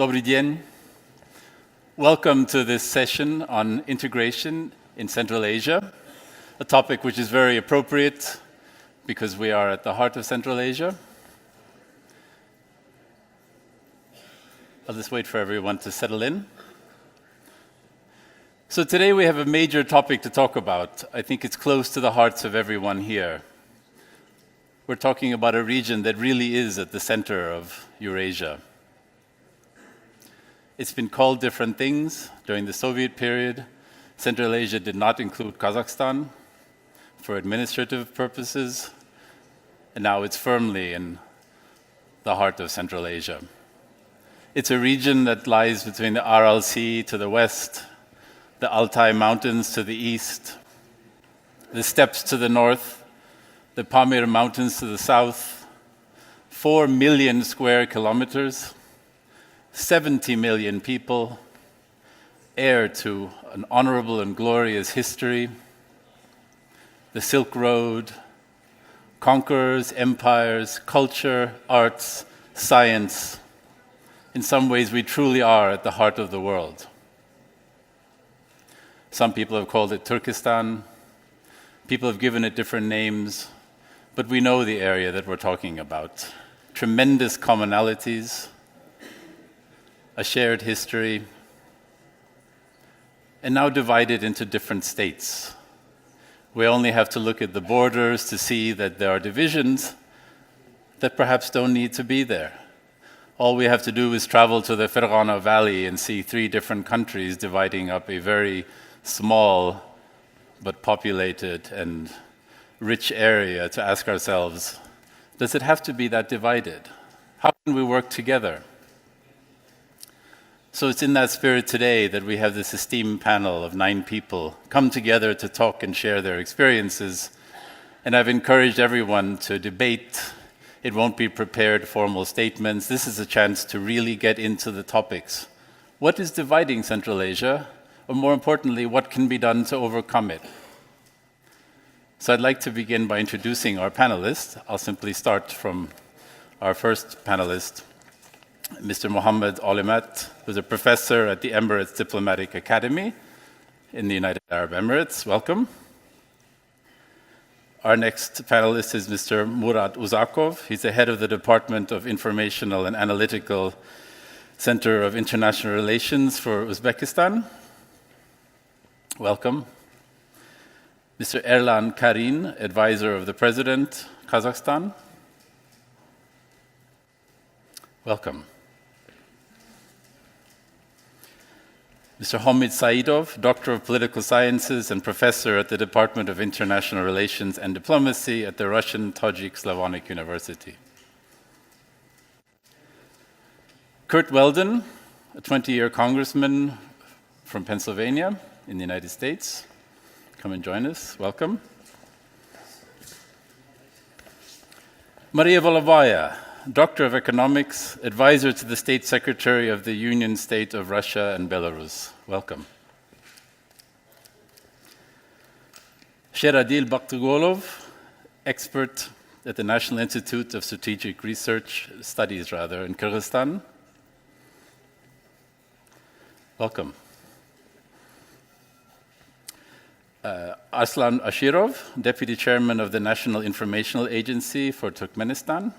Dobry dzień. Welcome to this session on integration in Central Asia, a topic which is very appropriate because we are at the heart of Central Asia. I'll just wait for everyone to settle in. So today we have a major topic to talk about. I think it's close to the hearts of everyone here. We're talking about a region that really is at the center of Eurasia. It's been called different things. During the Soviet period, Central Asia did not include Kazakhstan for administrative purposes, and now it's firmly in the heart of Central Asia. It's a region that lies between the Aral Sea to the west, the Altai Mountains to the east, the steppes to the north, the Pamir Mountains to the south, 4 million square kilometers, 70 million people, heir to an honorable and glorious history, the Silk Road, conquerors, empires, culture, arts, science. In some ways, we truly are at the heart of the world. Some people have called it Turkestan. People have given it different names, but we know the area that we're talking about. Tremendous commonalities, a shared history, and now divided into different states. We only have to look at the borders to see that there are divisions that perhaps don't need to be there. All we have to do is travel to the Fergana Valley and see 3 different countries dividing up a very small but populated and rich area to ask ourselves, does it have to be that divided? How can we work together? So it's in that spirit today that we have this esteemed panel of 9 people come together to talk and share their experiences. And I've encouraged everyone to debate. It won't be prepared formal statements. This is a chance to really get into the topics. What is dividing Central Asia? Or more importantly, what can be done to overcome it? So I'd like to begin by introducing our panelists. I'll simply start from our first panelist, Mr. Mohammed Olimat, who's a professor at the Emirates Diplomatic Academy in the United Arab Emirates. Welcome. Our next panelist is Mr. Murat Uzakov. He's the head of the Department of Informational and Analytical Center of International Relations for Uzbekistan. Welcome. Mr. Erlan Karin, advisor of the President, Kazakhstan. Welcome. Mr. Hamid Saidov, Doctor of Political Sciences and Professor at the Department of International Relations and Diplomacy at the Russian Tajik Slavonic University. Kurt Weldon, a 20-year congressman from Pennsylvania in the United States. Come and join us. Welcome. Maria Volovaya, Doctor of Economics, advisor to the State Secretary of the Union State of Russia and Belarus. Welcome. Sheradil Bakhtagolov, expert at the National Institute of Strategic Studies in Kyrgyzstan. Welcome. Arslan Ashirov, Deputy Chairman of the National Informational Agency for Turkmenistan.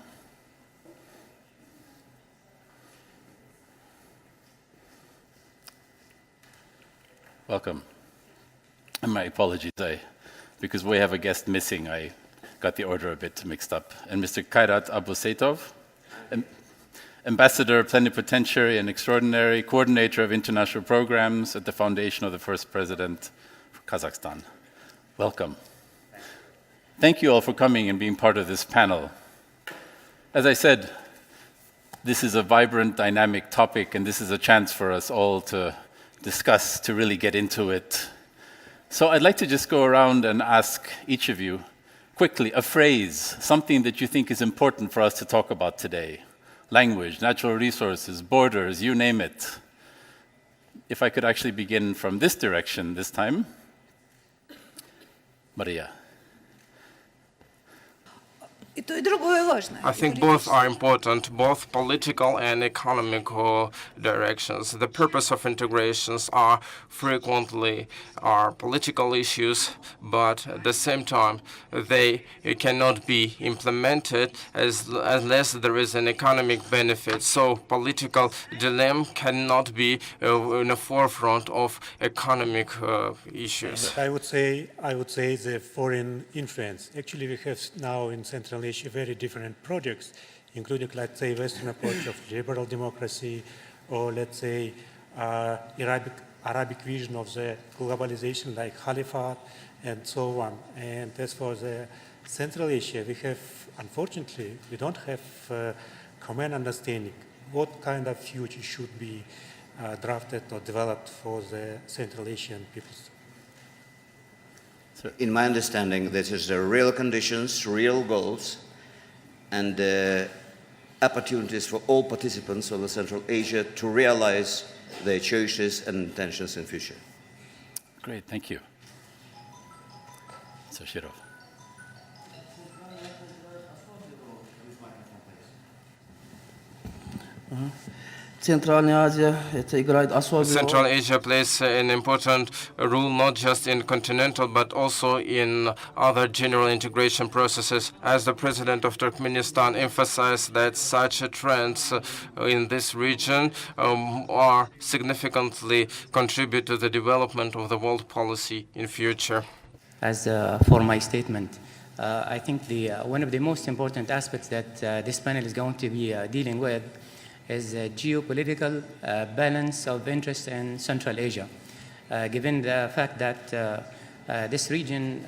Welcome. And my apologies, because we have a guest missing, I got the order a bit mixed up. And Mr. Kairat Abusetov, Ambassador, Plenipotentiary and Extraordinary Coordinator of International Programs at the Foundation of the First President for Kazakhstan. Welcome. Thank you all for coming and being part of this panel. As I said, this is a vibrant, dynamic topic, and this is a chance for us all to discuss, to really get into it. So I'd like to just go around and ask each of you quickly a phrase, something that you think is important for us to talk about today. Language, natural resources, borders, you name it. If I could actually begin from this direction this time. Maria. И то, и другое важно. I think both are important, both political and economical directions. The purpose of integrations are frequently political issues, but at the same time, they cannot be implemented unless there is an economic benefit. So political dilemma cannot be in the forefront of economic issues. I would say the foreign influence. Actually, we have now in Central Asia very different projects, including, let's say, Western approach of liberal democracy, or let's say Arabic vision of the globalization, like Caliphate, and so on. And as for the Central Asia, we have, unfortunately, we don't have common understanding what kind of future should be drafted or developed for the Central Asian peoples. In my understanding, this is the real conditions, real goals, and opportunities for all participants of the Central Asia to realize their choices and intentions in future. Great, thank you. So Shirov. Central Asia plays an important role not just in continental but also in other general integration processes. As the President of Turkmenistan emphasized that such trends in this region are significantly contribute to the development of the world policy in future. As for my statement, I think one of the most important aspects that this panel is going to be dealing with is a geopolitical balance of interest in Central Asia, given the fact that this region,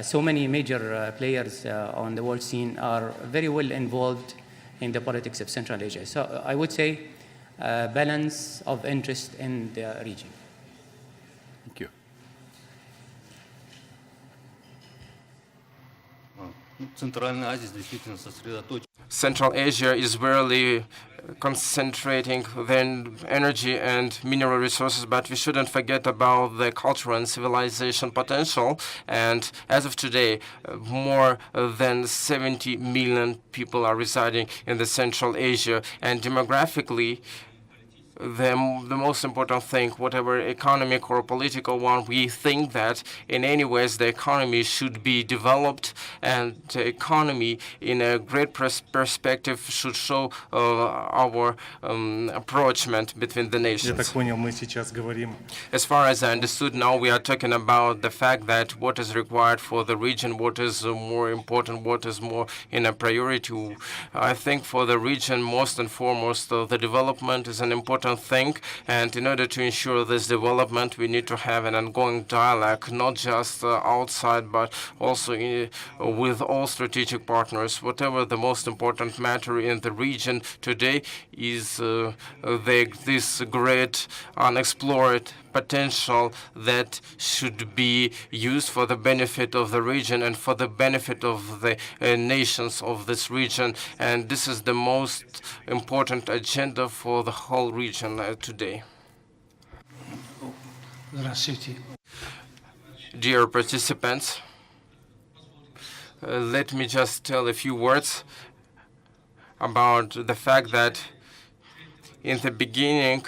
so many major players on the world scene are very well involved in the politics of Central Asia. So I would say balance of interest in the region. Thank you. Central Asia is really concentrating their energy and mineral resources, but we shouldn't forget about the cultural and civilization potential. And as of today, more than 70 million people are residing in the Central Asia. And demographically, the most important thing, whatever economic or political one, we think that in any ways the economy should be developed, and the economy in a great perspective should show our approachment between the nations. As far as I understood, now we are talking about the fact that what is required for the region, what is more important, what is more in a priority. I think for the region, most and foremost, the development is an important thing, and in order to ensure this development, we need to have an ongoing dialogue, not just outside, but also with all strategic partners. Whatever the most important matter in the region today is this great unexplored potential that should be used for the benefit of the region and for the benefit of the nations of this region. And this is the most important agenda for the whole region today. Dear participants, let me just tell a few words about the fact that in the beginning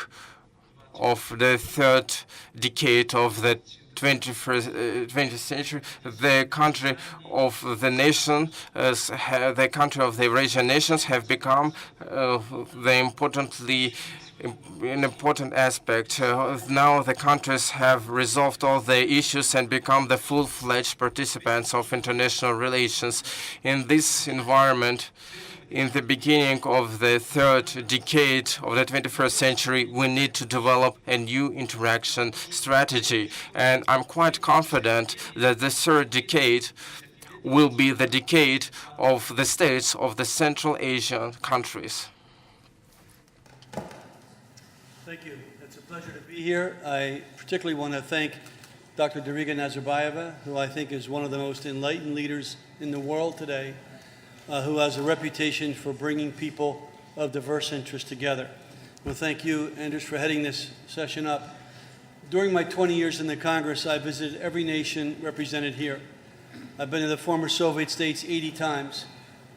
of the third decade of the 20th century, the country of the nation, the country of the Eurasian nations, have become an important aspect. Now the countries have resolved all their issues and become the full-fledged participants of international relations. In this environment, in the beginning of the third decade of the 21st century, we need to develop a new interaction strategy. And I'm quite confident that the third decade will be the decade of the states of the Central Asian countries. Thank you. It's a pleasure to be here. I particularly want to thank Dr. Dariga Nazarbayeva, who I think is one of the most enlightened leaders in the world today, who has a reputation for bringing people of diverse interests together. Well, thank you, Anders, for heading this session up. During my 20 years in the Congress, I visited every nation represented here. I've been to the former Soviet states 80 times.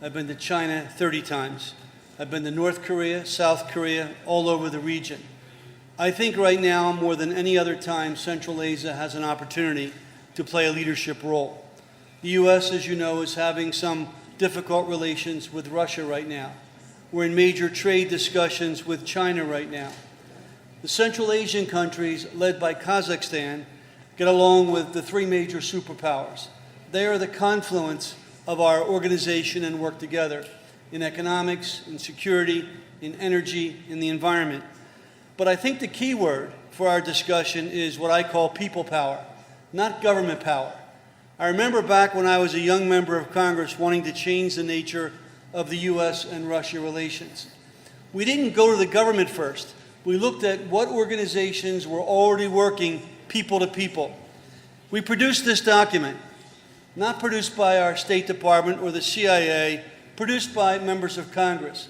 I've been to China 30 times. I've been to North Korea, South Korea, all over the region. I think right now, more than any other time, Central Asia has an opportunity to play a leadership role. The U.S., as you know, is having some difficult relations with Russia right now. We're in major trade discussions with China right now. The Central Asian countries, led by Kazakhstan, get along with the three major superpowers. They are the confluence of our organization and work together in economics, in security, in energy, in the environment. But I think the key word for our discussion is what I call people power, not government power. I remember back when I was a young member of Congress wanting to change the nature of the U.S. and Russia relations. We didn't go to the government first. We looked at what organizations were already working people to people. We produced this document, not produced by our State Department or the CIA, produced by members of Congress.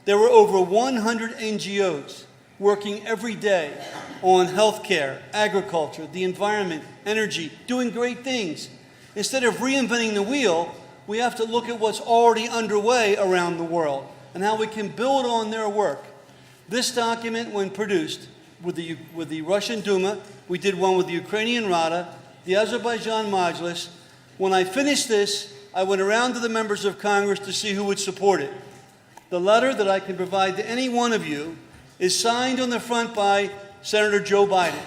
There were over 100 NGOs working every day on healthcare, agriculture, the environment, energy, doing great things. Instead of reinventing the wheel, we have to look at what's already underway around the world and how we can build on their work. This document, when produced with the Russian Duma, we did one with the Ukrainian Rada, the Azerbaijan Majlis. When I finished this, I went around to the members of Congress to see who would support it. The letter that I can provide to any one of you is signed on the front by Senator Joe Biden,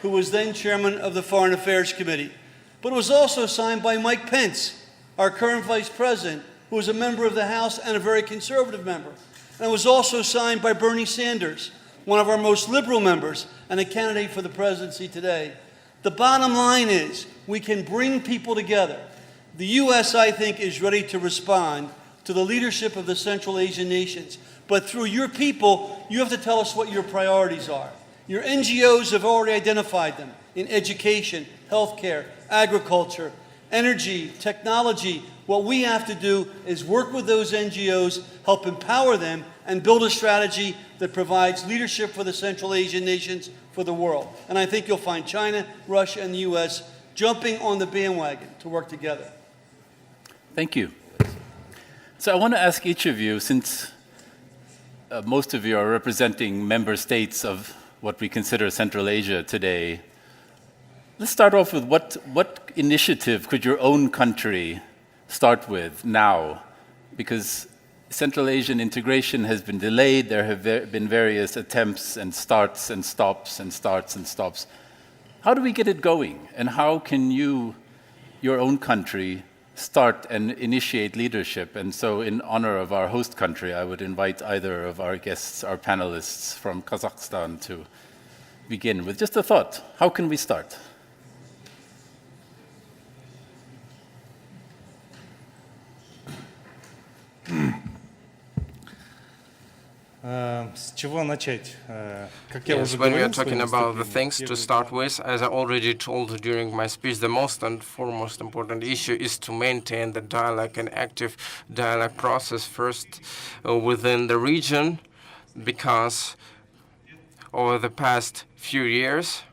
who was then chairman of the Foreign Affairs Committee. But it was also signed by Mike Pence, our current vice president, who was a member of the House and a very conservative member. And it was also signed by Bernie Sanders, one of our most liberal members and a candidate for the presidency today. The bottom line is we can bring people together. The U.S., I think, is ready to respond to the leadership of the Central Asian nations. But through your people, you have to tell us what your priorities are. Your NGOs have already identified them in education, healthcare, agriculture, energy, technology. What we have to do is work with those NGOs, help empower them, and build a strategy that provides leadership for the Central Asian nations for the world. And I think you'll find China, Russia, and the U.S. jumping on the bandwagon to work together. Thank you. So I want to ask each of you, since most of you are representing member states of what we consider Central Asia today, let's start off with what initiative could your own country start with now? Because Central Asian integration has been delayed. There have been various attempts and starts and stops and starts and stops. How do we get it going? And how can you, your own country, start and initiate leadership? And so in honor of our host country, I would invite either of our guests, our panelists from Kazakhstan, to begin with just a thought. How can we start? С чего начать? Как я Yes, уже when we are говорил в talking своем about the выступлении, things to start with, as I already told during my speech, the most and foremost important issue is to maintain the dialogue and active dialogue process first within the region, because over the past few years,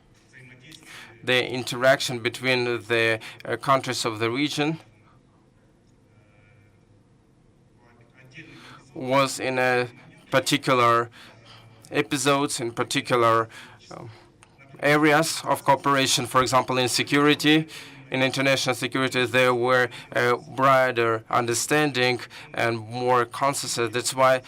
the interaction between the countries of the region was in a particular episodes, in particular areas of cooperation. For example, in security, in international security, there were a broader understanding and more consensus. That's why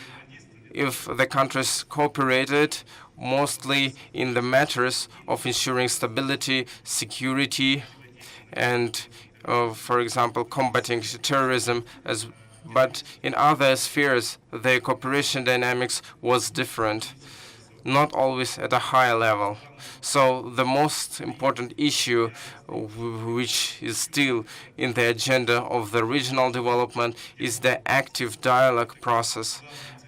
if the countries cooperated mostly in the matters of ensuring stability, security, and, for example, combating terrorism, but in other spheres, the cooperation dynamics was different, not always at a higher level. So the most important issue, which is still in the agenda of the regional development, is the active dialogue process,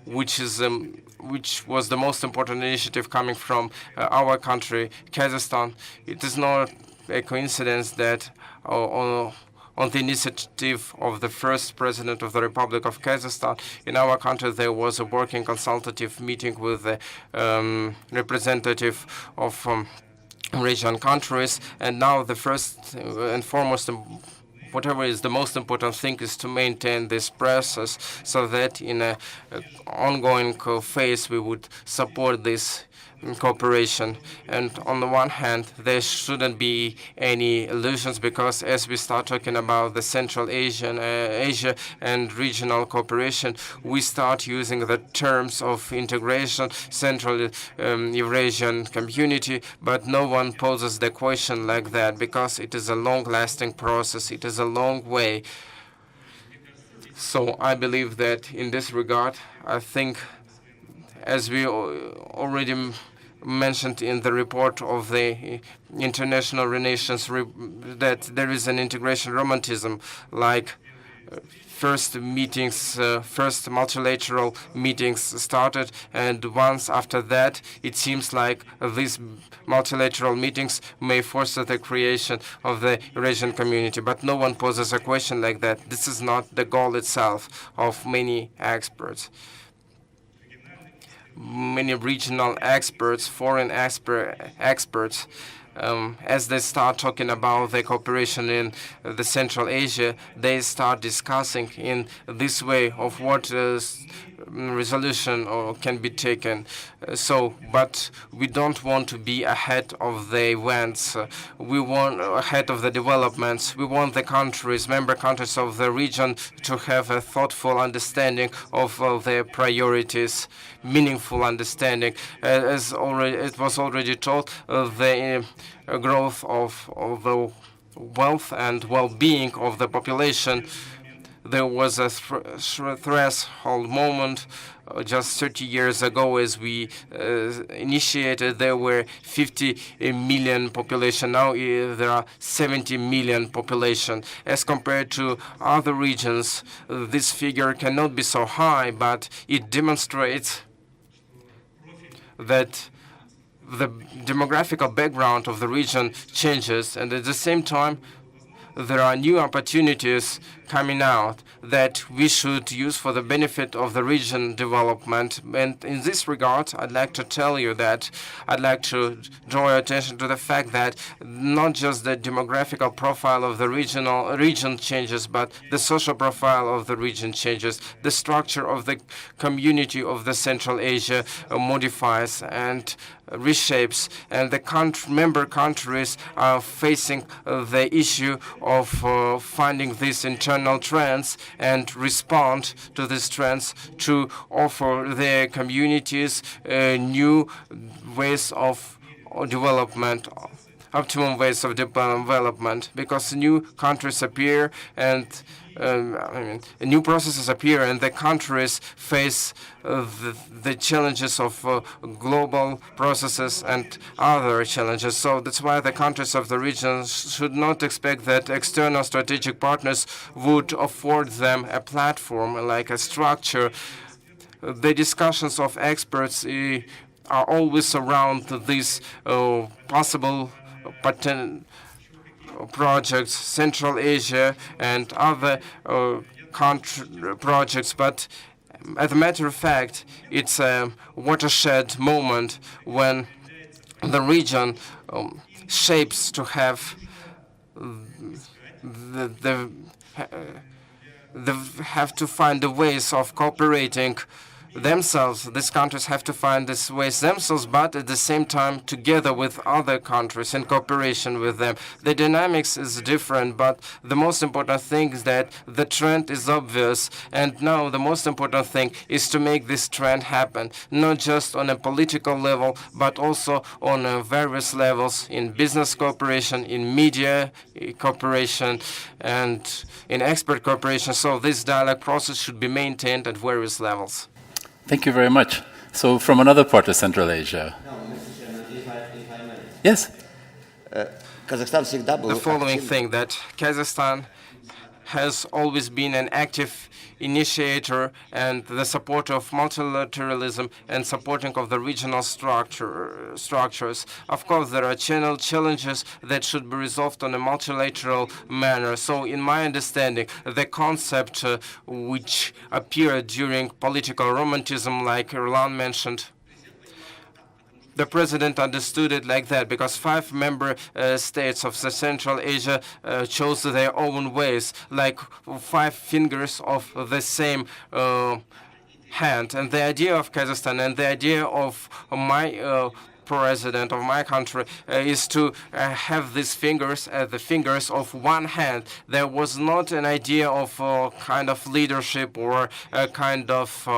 which was the most important initiative coming from our country, Kazakhstan. It is not a coincidence that on the initiative of the first president of the Republic of Kazakhstan, in our country there was a working consultative meeting with the representative of Eurasian countries, and now the first and foremost whatever is the most important thing is to maintain this process so that in an ongoing phase we would support this cooperation. And on the one hand, there shouldn't be any illusions, because as we start talking about the Central Asia and regional cooperation, we start using the terms of integration, Central Eurasian community, but no one poses the question like that, because it is a long-lasting process. It is a long way. So I believe that in this regard, I think, as we already mentioned in the report of the International Relations, that there is an integration romanticism, like first multilateral meetings started, and once after that, it seems like these multilateral meetings may foster the creation of the Eurasian community. But no one poses a question like that. This is not the goal itself of many experts. Many regional experts, foreign experts, as they start talking about the cooperation in the Central Asia, they start discussing in this way of what resolution can be taken. But we don't want to be ahead of the events. We want ahead of the developments. We want the countries, member countries of the region, to have a thoughtful understanding of their priorities, meaningful understanding. As it was already told, the growth of the wealth and well-being of the population. There was a threshold moment just 30 years ago as we initiated. There were 50 million population. Now there are 70 million population. As compared to other regions, this figure cannot be so high, but it demonstrates that the demographical background of the region changes, and at the same time, there are new opportunities coming out that we should use for the benefit of the region development. And in this regard, I'd like to tell you that I'd like to draw your attention to the fact that not just the demographical profile of the region changes, but the social profile of the region changes. The structure of the community of the Central Asia modifies and reshapes, and the member countries are facing the issue of finding these internal trends and respond to these trends to offer their communities new ways of development, optimum ways of development, because new countries appear and new processes appear, and the countries face the challenges of global processes and other challenges. So that's why the countries of the region should not expect that external strategic partners would afford them a platform, like a structure. The discussions of experts are always around these possible projects, Central Asia and other projects, but as a matter of fact, it's a watershed moment when the region shapes to have have to find the ways of cooperating themselves. These countries have to find these ways themselves, but at the same time together with other countries in cooperation with them. The dynamics is different, but the most important thing is that the trend is obvious, and now the most important thing is to make this trend happen, not just on a political level, but also on various levels, in business cooperation, in media cooperation, and in expert cooperation. So this dialogue process should be maintained at various levels. Thank you very much. So from another part of Central Asia. No, Mr. Chairman, if I may. Yes. The following thing, that Kazakhstan has always been an active initiator and the supporter of multilateralism and supporting of the regional structures. Of course, there are challenges that should be resolved on a multilateral manner. So in my understanding, the concept which appeared during political romanticism, like Erlan mentioned, the president understood it like that, because 5 member states of the Central Asia chose their own ways, like 5 fingers of the same hand. And the idea of Kazakhstan and the idea of my president of my country is to have these fingers as the fingers of one hand. There was not an idea of kind of leadership or a kind of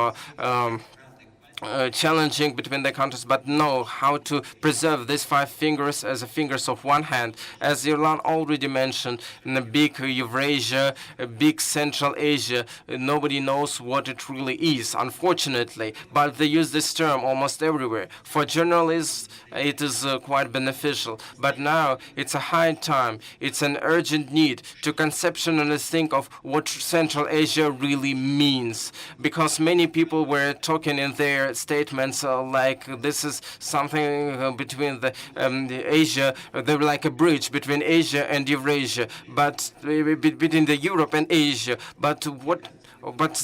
challenging between the countries, but know how to preserve these 5 fingers as the fingers of one hand. As Iran already mentioned, in a big Eurasia, a big Central Asia, nobody knows what it really is, unfortunately, but they use this term almost everywhere. For journalists, it is quite beneficial, but now it's a high time, it's an urgent need to conceptually think of what Central Asia really means, because many people were talking in their statements like this is something between the Asia, they're like a bridge between Asia and Eurasia, but between the Europe and Asia. But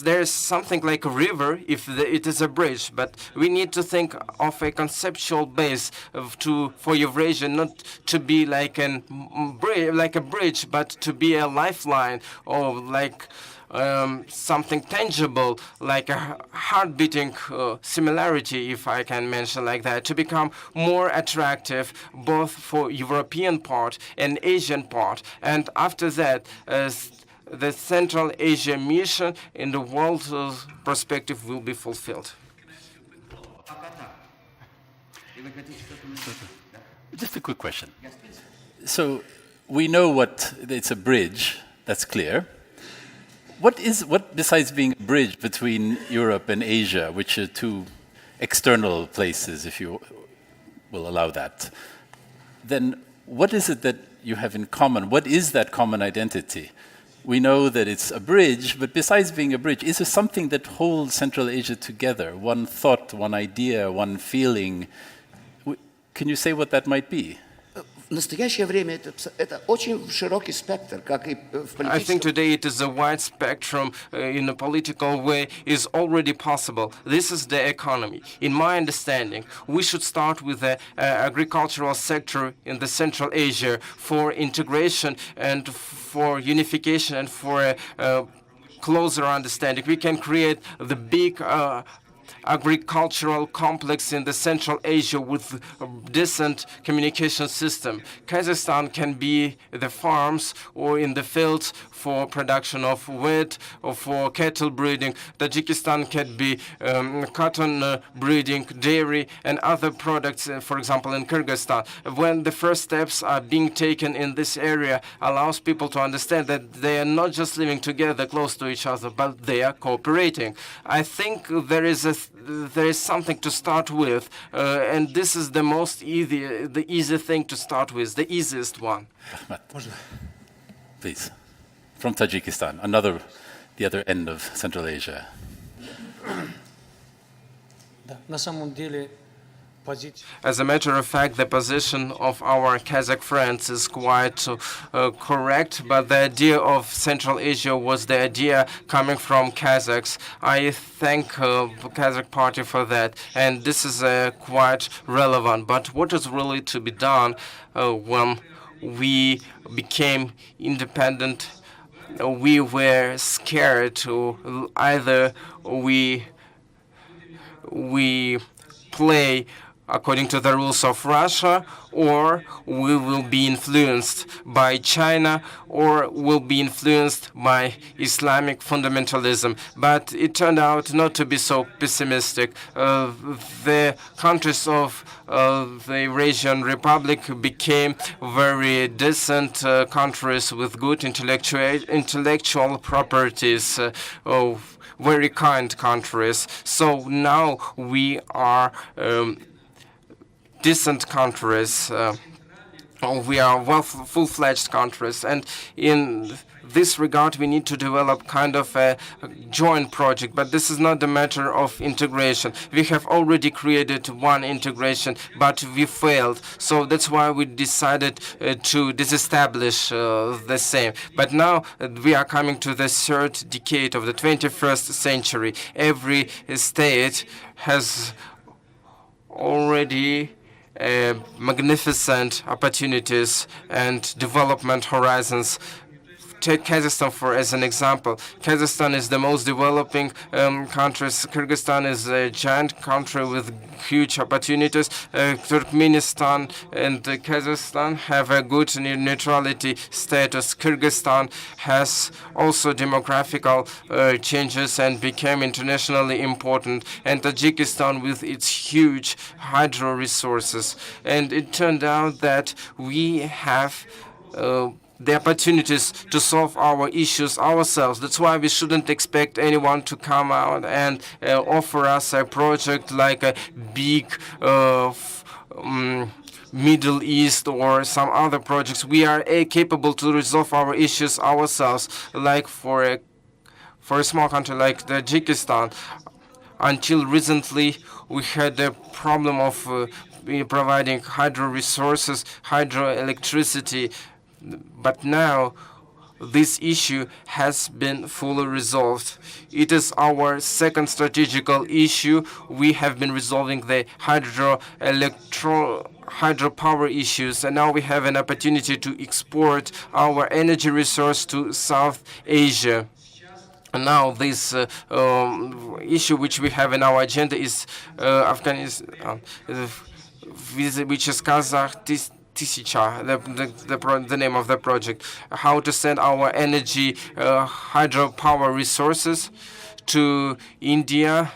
there's something like a river if it is a bridge. But we need to think of a conceptual base for Eurasia, not to be like a bridge, but to be a lifeline, or like something tangible, like a heart-beating similarity, if I can mention like that, to become more attractive both for European part and Asian part. And after that, the Central Asia mission in the world perspective will be fulfilled. Just a quick question. So we know it's a bridge, that's clear. What besides being a bridge between Europe and Asia, which are 2 external places, if you will allow that, then what is it that you have in common? What is that common identity? We know that it's a bridge, but besides being a bridge, is there something that holds Central Asia together? One thought, one idea, one feeling? Can you say what that might be? В настоящее время это очень широкий спектр, как и в I think политическом. today it is a wide spectrum in a political way is already possible. This is the economy. In my understanding, we should start with the agricultural sector in the Central Asia for integration and for unification and for a closer understanding. We can create the big agricultural complex in the Central Asia with a decent communication system. Kazakhstan can be the farms or in the fields for production of wheat or for cattle breeding. Tajikistan can be cotton breeding, dairy, and other products, for example, in Kyrgyzstan. When the first steps are being taken in this area, allows people to understand that they are not just living together close to each other, but they are cooperating. I think there is something to start with, and this is the easy thing to start with, the easiest one. Please. From Tajikistan, the other end of Central Asia. На самом деле позиция. As a matter of fact, the position of our Kazakh friends is quite correct, but the idea of Central Asia was the idea coming from Kazakhs. I thank the Kazakh party for that, and this is quite relevant. But what is really to be done when we became independent? We were scared to either we play according to the rules of Russia, or we will be influenced by China, or will be influenced by Islamic fundamentalism. But it turned out not to be so pessimistic. The countries of the Eurasian Republic became very decent countries with good intellectual properties, very kind countries. So now we are decent countries. We are full-fledged countries, and in this regard, we need to develop kind of a joint project. But this is not a matter of integration. We have already created one integration, but we failed. So that's why we decided to disestablish the same. But now we are coming to the third decade of the 21st century. Every state has already magnificent opportunities and development horizons. Take Kazakhstan as an example. Kazakhstan is the most developing country. Kyrgyzstan is a giant country with huge opportunities. Turkmenistan and Kazakhstan have a good neutrality status. Kyrgyzstan has also demographical changes and became internationally important. And Tajikistan with its huge hydro resources. And it turned out that we have the opportunities to solve our issues ourselves. That's why we shouldn't expect anyone to come out and offer us a project like a big Middle East or some other projects. We are capable to resolve our issues ourselves, like for a small country like Tajikistan. Until recently, we had the problem of providing hydro resources, hydroelectricity. But now this issue has been fully resolved. It is our second strategical issue. We have been resolving the hydropower issues, and now we have an opportunity to export our energy resource to South Asia. And now this issue which we have in our agenda is Afghanistan, which is Kazakhstan. The name of the project, how to send our energy hydropower resources to India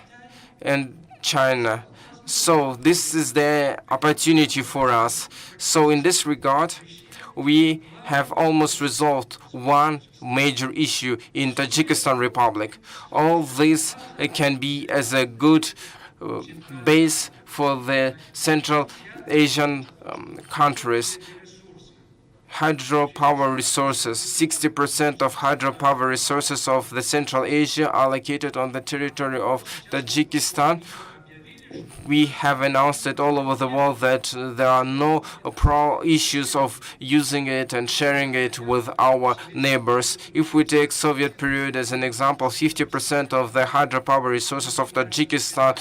and China. So this is the opportunity for us. So in this regard, we have almost resolved one major issue in Tajikistan Republic. All this can be as a good base for the Central Asian countries. Hydropower resources, 60% of hydropower resources of the Central Asia are located on the territory of Tajikistan. We have announced it all over the world that there are no issues of using it and sharing it with our neighbors. If we take Soviet period as an example, 50% of the hydropower resources of Tajikistan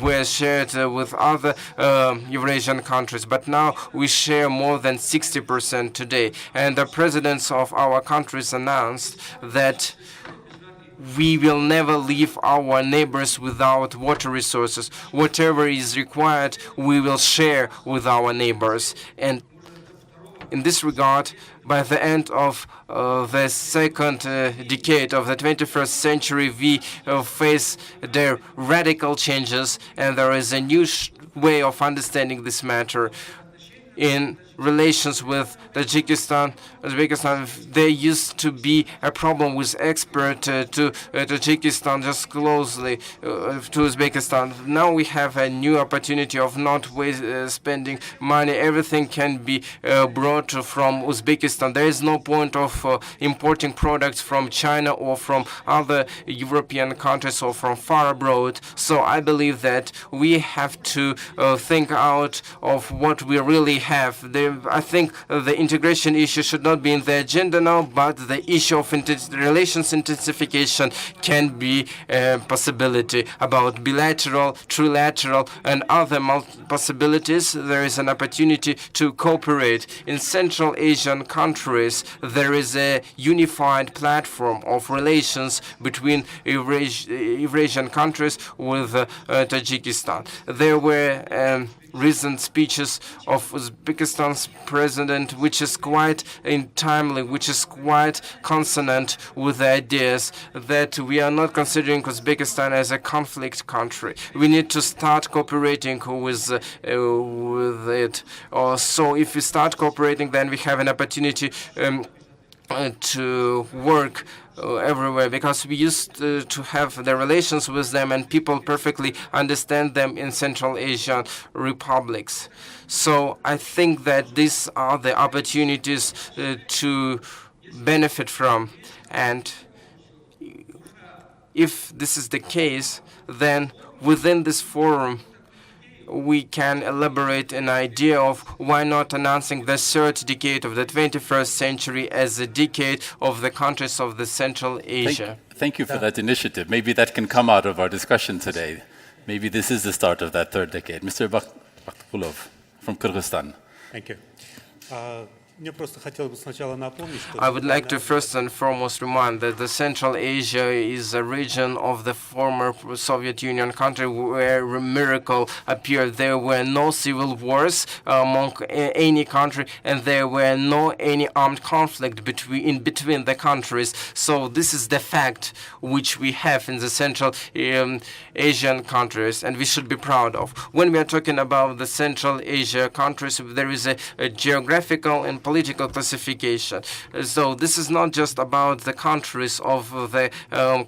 were shared with other Eurasian countries. But now we share more than 60% today. And the presidents of our countries announced that we will never leave our neighbors without water resources. Whatever is required, we will share with our neighbors. And in this regard, by the end of the second decade of the 21st century, we face the radical changes, and there is a new way of understanding this matter. In relations with Tajikistan, Uzbekistan, there used to be a problem with export to Tajikistan just closely to Uzbekistan. Now we have a new opportunity of not spending money. Everything can be brought from Uzbekistan. There is no point of importing products from China or from other European countries or from far abroad. So I believe that we have to think out of what we really have. I think the integration issue should not be in the agenda now, but the issue of relations intensification can be a possibility. About bilateral, trilateral, and other possibilities, there is an opportunity to cooperate. In Central Asian countries, there is a unified platform of relations between Eurasian countries with Tajikistan. There were recent speeches of Uzbekistan's president, which is quite timely, which is quite consonant with the ideas that we are not considering Uzbekistan as a conflict country. We need to start cooperating with it. So if we start cooperating, then we have an opportunity to work everywhere, because we used to have the relations with them and people perfectly understand them in Central Asian republics. So I think that these are the opportunities to benefit from. And if this is the case, then within this forum, we can elaborate an idea of why not announcing the third decade of the 21st century as a decade of the countries of the Central Asia. Thank you for that initiative. Maybe that can come out of our discussion today. Maybe this is the start of that third decade. Mr. Bakhtakulov from Kyrgyzstan. Thank you. Мне просто хотелось бы сначала напомнить, что... I would like to first and foremost remind that the Central Asia is a region of the former Soviet Union country where a miracle appeared. There were no civil wars among any country, and there were no any armed conflict between the countries. So this is the fact which we have in the Central Asian countries, and we should be proud of. When we are talking about the Central Asia countries, there is a geographical and political classification. So this is not just about the countries of the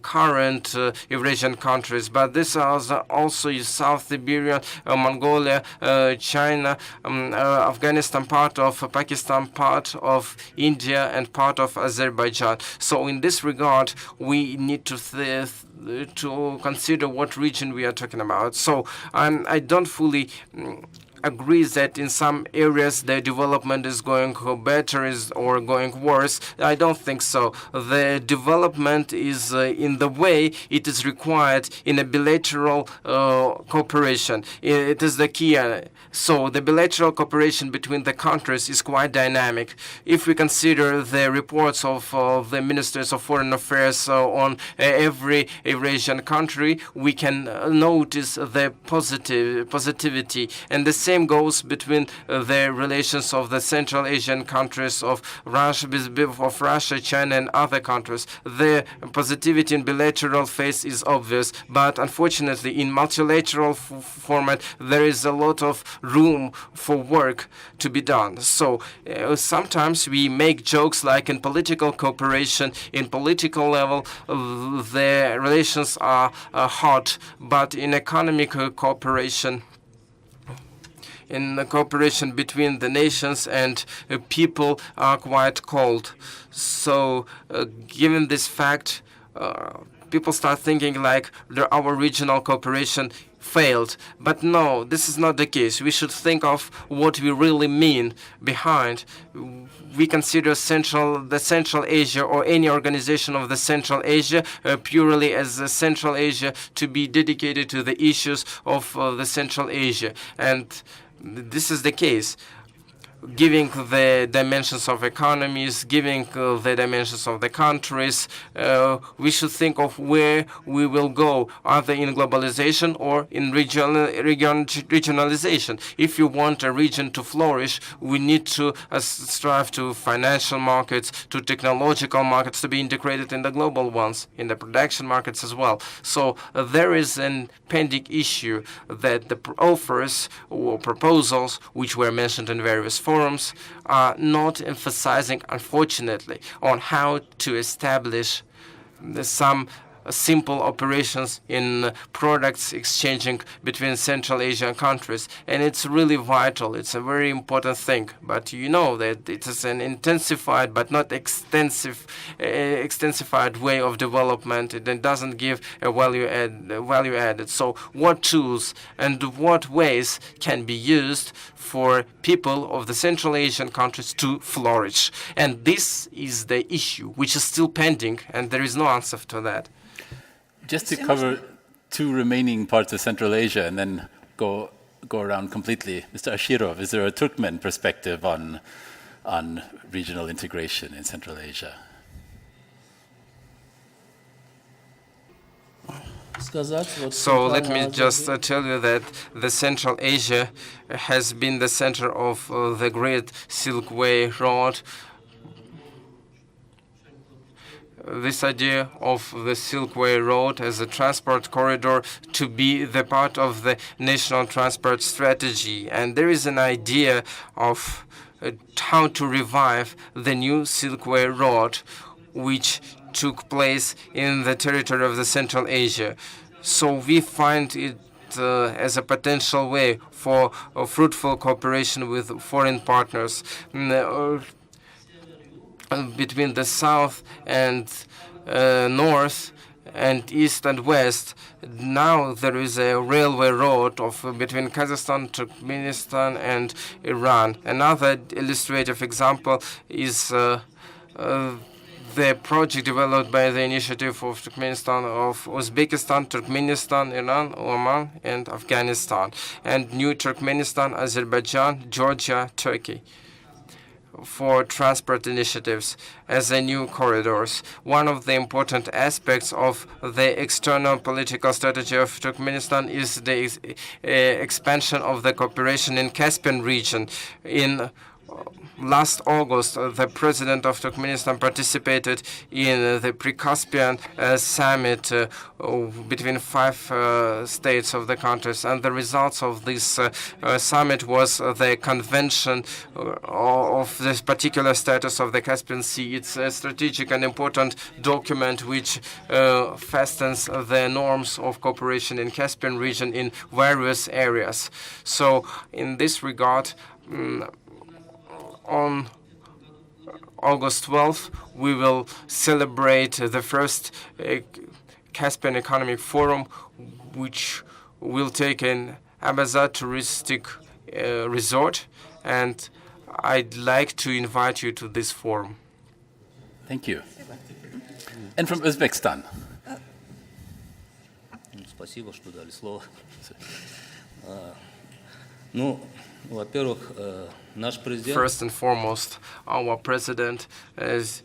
current Eurasian countries, but this is also South Siberia, Mongolia, China, Afghanistan, part of Pakistan, part of India, and part of Azerbaijan. So in this regard, we need to consider what region we are talking about. So I don't fully agrees that in some areas the development is going better or going worse. I don't think so. The development is in the way it is required in a bilateral cooperation. It is the key. So the bilateral cooperation between the countries is quite dynamic. If we consider the reports of the ministers of foreign affairs on every Eurasian country, we can notice the positivity, and the same goes between the relations of the Central Asian countries of Russia, China, and other countries. The positivity in bilateral phase is obvious, but unfortunately, in multilateral format, there is a lot of room for work to be done. So sometimes we make jokes like in political cooperation, in political level, the relations are hot, but in economic cooperation, in the cooperation between the nations and people are quite cold. So given this fact, people start thinking like our regional cooperation failed. But no, this is not the case. We should think of what we really mean behind. We consider the Central Asia or any organization of the Central Asia purely as the Central Asia to be dedicated to the issues of the Central Asia. And this is the case. Giving the dimensions of economies, giving the dimensions of the countries, we should think of where we will go, either in globalization or in regionalization. If you want a region to flourish, we need to strive to financial markets, to technological markets, to be integrated in the global ones, in the production markets as well. So there is an pending issue that the offers or proposals, which were mentioned in various forums, are not emphasizing, unfortunately, on how to establish some simple operations in products exchanging between Central Asian countries. And it's really vital. It's a very important thing. But you know that it is an intensified but not extensified way of development. It doesn't give a value added. So what tools and what ways can be used for people of the Central Asian countries to flourish? And this is the issue which is still pending, and there is no answer to that. Just to cover two remaining parts of Central Asia and then go around completely. Mr. Ashirov, is there a Turkmen perspective on regional integration in Central Asia? So let me just tell you that the Central Asia has been the center of the Great Silk Way Road. This idea of the Silk Way Road as a transport corridor to be the part of the national transport strategy. And there is an idea of how to revive the new Silk Way Road, which took place in the territory of the Central Asia. So we find it as a potential way for a fruitful cooperation with foreign partners between the south and north and east and west. Now there is a railway road between Kazakhstan, Turkmenistan, and Iran. Another illustrative example is the the project developed by the initiative of Turkmenistan, of Uzbekistan, Turkmenistan, Iran, Oman, and Afghanistan, and New Turkmenistan, Azerbaijan, Georgia, Turkey, for transport initiatives as a new corridors. One of the important aspects of the external political strategy of Turkmenistan is the expansion of the cooperation in Caspian region. In last August, the president of Turkmenistan participated in the pre-Caspian summit between 5 states of the countries, and the results of this summit was the convention of this particular status of the Caspian Sea. It's a strategic and important document which fastens the norms of cooperation in Caspian region in various areas. So in this regard, on August 12th, we will celebrate the first Caspian Economic Forum, which will take in Abaza touristic resort, and I'd like to invite you to this forum. Thank you. And from Uzbekistan. Спасибо, что дали слово. Ну, во-первых, наш президент... First and foremost, our president, as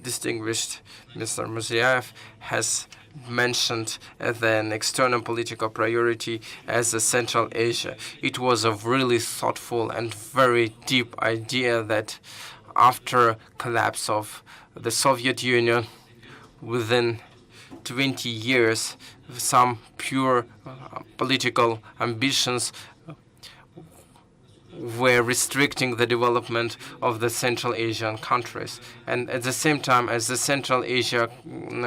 distinguished Mr. Mirziyoyev, has mentioned an external political priority as Central Asia. It was a really thoughtful and very deep idea that after collapse of the Soviet Union, within 20 years, some pure political ambitions were restricting the development of the Central Asian countries. And at the same time, as the Central Asia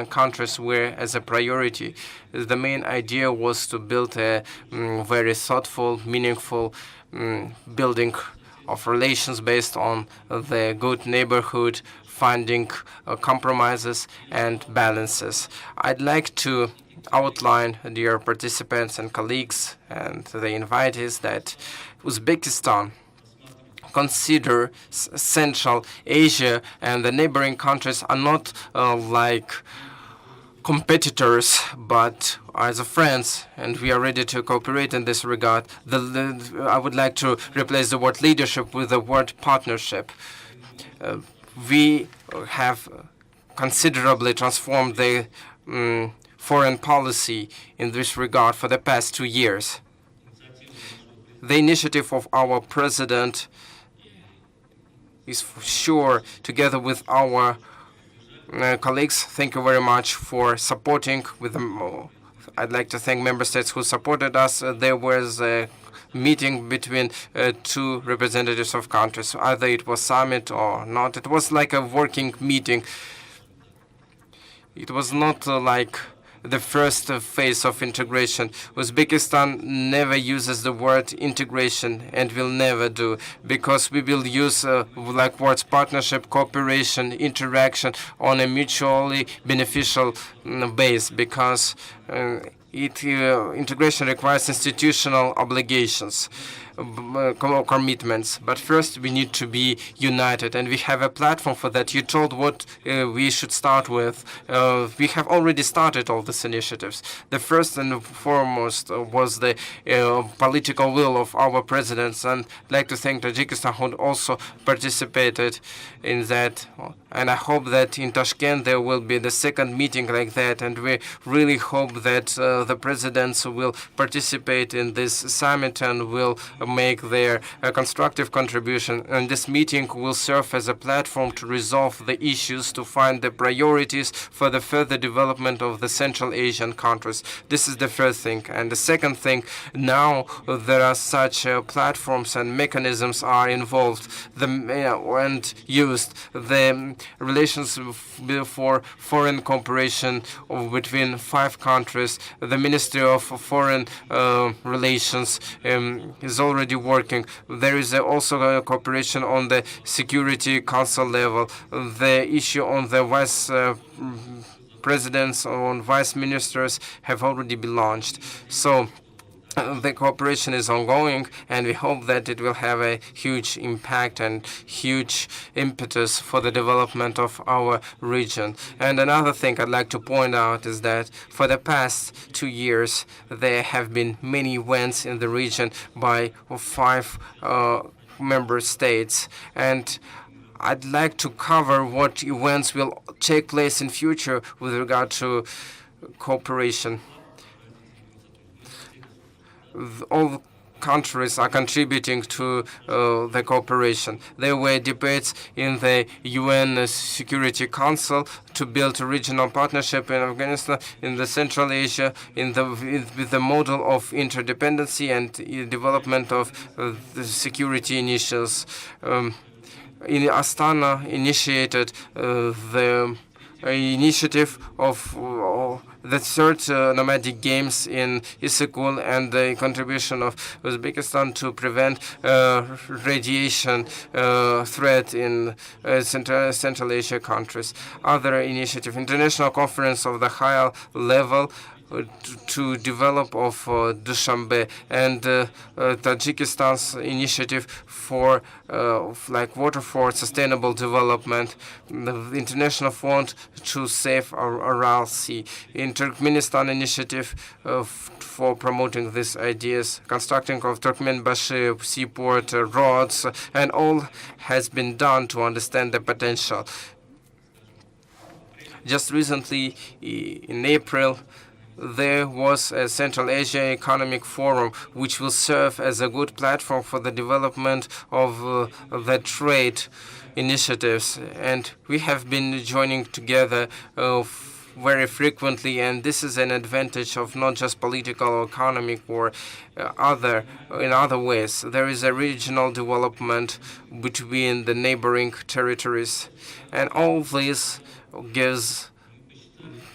countries were as a priority, the main idea was to build a very thoughtful, meaningful building of relations based on the good neighborhood, finding compromises and balances. I'd like to outline, dear participants and colleagues and the invitees, that Uzbekistan consider Central Asia and the neighboring countries are not like competitors, but as friends, and we are ready to cooperate in this regard. I would like to replace the word leadership with the word partnership. We have considerably transformed the foreign policy in this regard for the past 2 years. The initiative of our president is for sure, together with our colleagues, thank you very much for supporting with them. I'd like to thank member states who supported us. There was a meeting between 2 representatives of countries. Either it was summit or not. It was like a working meeting. It was not like the first phase of integration. Uzbekistan never uses the word integration and will never do, because we will use like words partnership, cooperation, interaction on a mutually beneficial base, because integration requires institutional obligations, commitments. But first, we need to be united, and we have a platform for that. You told what we should start with. We have already started all these initiatives. The first and foremost was the political will of our presidents, and I'd like to thank Tajikistan, who also participated in that. And I hope that in Tashkent there will be the second meeting like that, and we really hope that the presidents will participate in this summit and will make their constructive contribution. And this meeting will serve as a platform to resolve the issues, to find the priorities for the further development of the Central Asian countries. This is the first thing. And the second thing, now there are such platforms and mechanisms are involved and used. The relations for foreign cooperation between 5 countries, the Ministry of Foreign Relations is already working. There is also a cooperation on the Security Council level. The issue on the vice presidents, on vice ministers have already been launched. So the cooperation is ongoing, and we hope that it will have a huge impact and huge impetus for the development of our region. And another thing I'd like to point out is that for the past 2 years, there have been many events in the region by 5 member states. And I'd like to cover what events will take place in future with regard to cooperation. All countries are contributing to the cooperation. There were debates in the UN Security Council to build a regional partnership in Afghanistan, in the Central Asia, with the model of interdependency and development of the security initiatives. In Astana initiated the initiative of the third nomadic games in Isyk-Kul and the contribution of Uzbekistan to prevent radiation threat in Central Asia countries. Other initiative, International Conference of the higher level to develop of Dushanbe, and Tajikistan's initiative for like water for sustainable development, the International Fund to save our Aral Sea, in Turkmenistan initiative for promoting these ideas, constructing of Turkmenbashi seaport roads, and all has been done to understand the potential. Just recently, in April, there was a Central Asia Economic Forum, which will serve as a good platform for the development of the trade initiatives. And we have been joining together very frequently, and this is an advantage of not just political or economic or in other ways. There is a regional development between the neighboring territories, and all this gives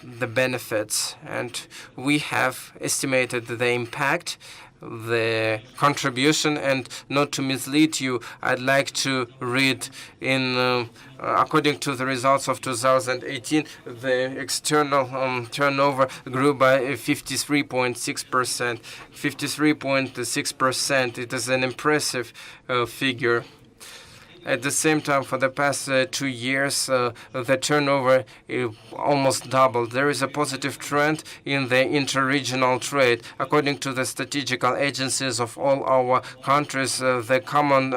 the benefits, and we have estimated the impact, the contribution. And not to mislead you, I'd like to read in according to the results of 2018, the external turnover grew by 53.6%. 53.6%. It is an impressive figure. At the same time, for the past 2 years, the turnover almost doubled. There is a positive trend in the interregional trade. According to the statistical agencies of all our countries, the common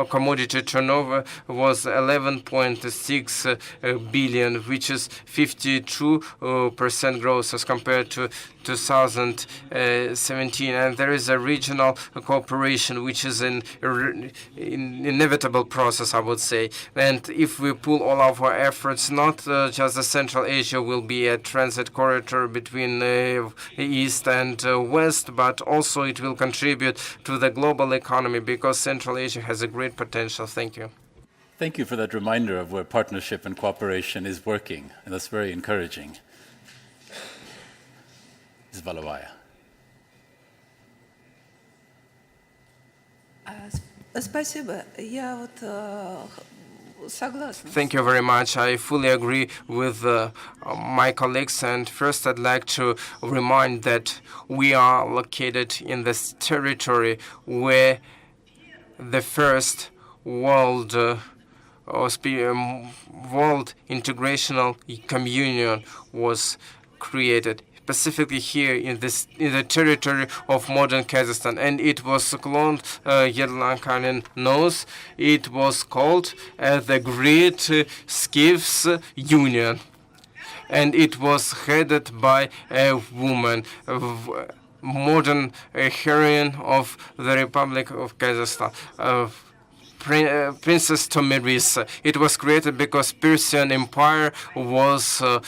commodity turnover was 11.6 billion, which is 52% growth as compared to 2017. And there is a regional cooperation, which is an inevitable process, I would say. And if we pool all of our efforts, not just the Central Asia will be a transit corridor between East and West, but also it will contribute to the global economy, because Central Asia has a great potential. Thank you. Thank you for that reminder of where partnership and cooperation is working, and that's very encouraging. Ms. Valovaya. Спасибо. Я вот согласна. Thank you very much. I fully agree with my colleagues. And first, I'd like to remind that we are located in this territory where the first world integrational communion was created, specifically here in the territory of modern Kazakhstan, and it was called Yerlankanin knows. It was called the Great Skifs Union, and it was headed by a woman, modern heroine of the Republic of Kazakhstan. Princess Tomiris. It was created because Persian Empire was in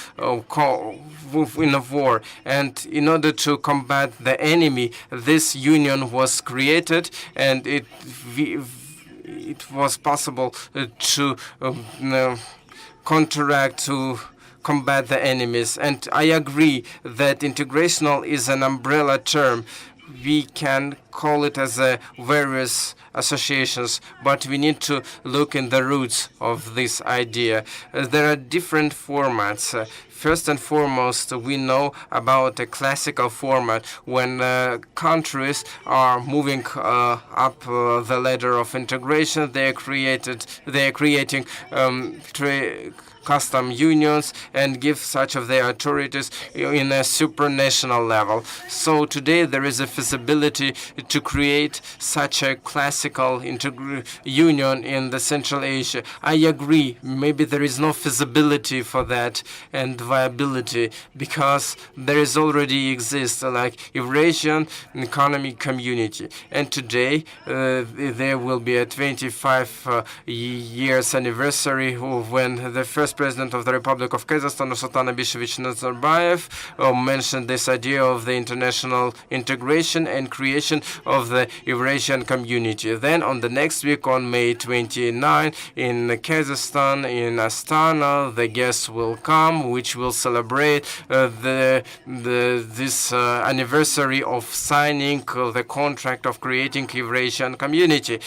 a war, and in order to combat the enemy, this union was created, and it was possible to combat the enemies. And I agree that integrational is an umbrella term we can call it as various associations, but we need to look in the roots of this idea. There are different formats. First and foremost, we know about a classical format when countries are moving up the ladder of integration. They are creating custom unions and give such of their authorities in a supranational level. So today there is a feasibility to create such a classical union in the Central Asia. I agree, maybe there is no feasibility for that and viability because there is already exists like Eurasian Economic Community. And today there will be a 25 years anniversary of when the first President of the Republic of Kazakhstan, Nursultan Abishevich Nazarbayev, mentioned this idea of the international integration and creation of the Eurasian community. Then on the next week, on May 29, in Kazakhstan, in Astana, the guests will come, which will celebrate this anniversary of signing the contract of creating Eurasian community.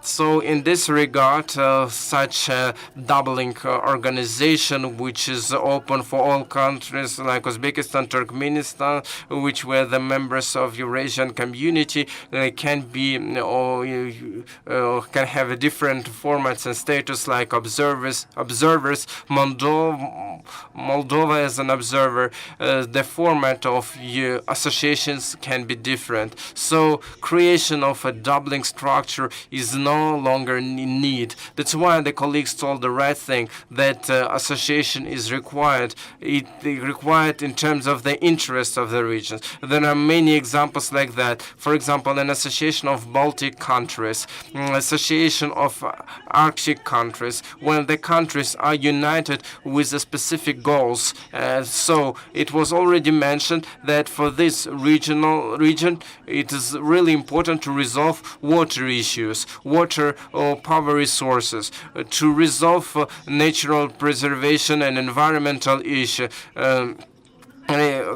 So in this regard, such a doubling organization, which is open for all countries like Uzbekistan, Turkmenistan, which were the members of Eurasian community, can be can have a different formats and status like observers. Moldova as an observer, the format of associations can be different. So creation of a doubling structure is no longer in need. That's why the colleagues told the right thing, that association is required. It required in terms of the interest of the regions. There are many examples like that. For example, an association of Baltic countries, association of Arctic countries, when the countries are united with the specific goals. So it was already mentioned that for this region, it is really important to resolve water issues, water or power resources, to resolve natural preservation and environmental issues.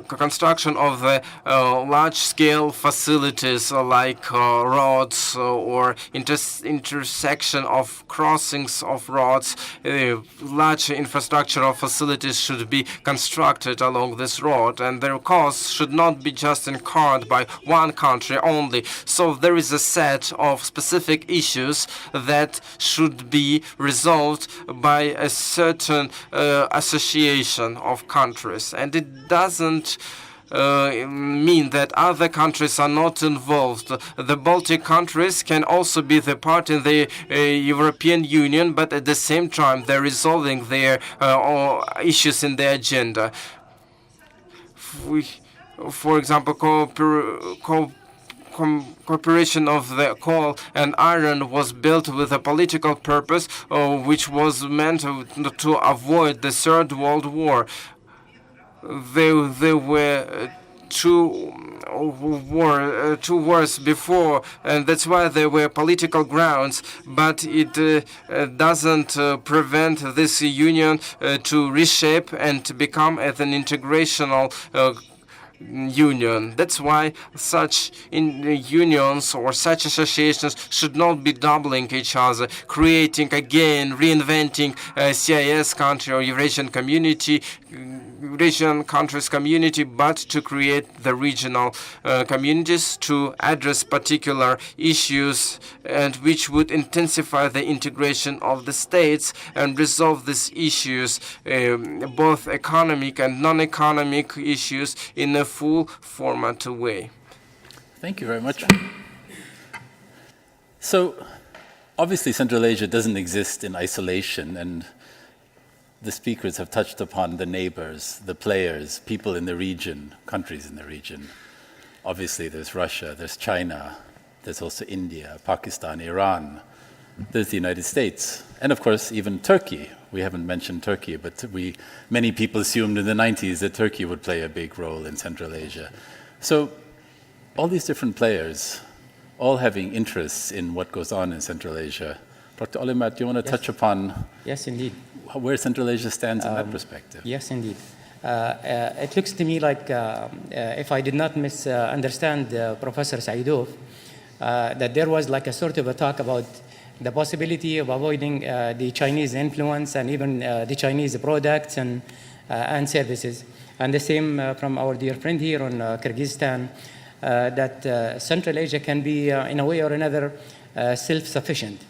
Construction of the large-scale facilities like roads or intersection of crossings of roads. Large infrastructural facilities should be constructed along this road, and their costs should not be just incurred by one country only. So there is a set of specific issues that should be resolved by a certain association of countries, and it doesn't mean that other countries are not involved. The Baltic countries can also be the part in the European Union, but at the same time they're resolving their issues in the agenda. For example, cooperation of the coal and iron was built with a political purpose, which was meant to avoid the Third World War. There were two wars before, and that's why there were political grounds, but it doesn't prevent this union to reshape and to become an integrational union. That's why such unions or such associations should not be doubling each other, creating again, reinventing CIS country or Eurasian community, Eurasian countries community, but to create the regional communities to address particular issues, and which would intensify the integration of the states and resolve these issues, both economic and non-economic issues, in a full format way. Thank you very much. So, obviously Central Asia doesn't exist in isolation, and the speakers have touched upon the neighbors, the players, people in the region, countries in the region. Obviously there's Russia, there's China, there's also India, Pakistan, Iran, there's the United States, and of course even Turkey. We haven't mentioned Turkey, but many people assumed in the 90s that Turkey would play a big role in Central Asia. So all these different players, all having interests in what goes on in Central Asia. Dr. Olimat, do you want to touch upon Yes, indeed. where Central Asia stands in that perspective? Yes, indeed. It looks to me like, if I did not misunderstand Professor Saidov, that there was like a sort of a talk about the possibility of avoiding the Chinese influence and even the Chinese products and services. And the same from our dear friend here on Kyrgyzstan, that Central Asia can be, in a way or another, self-sufficient.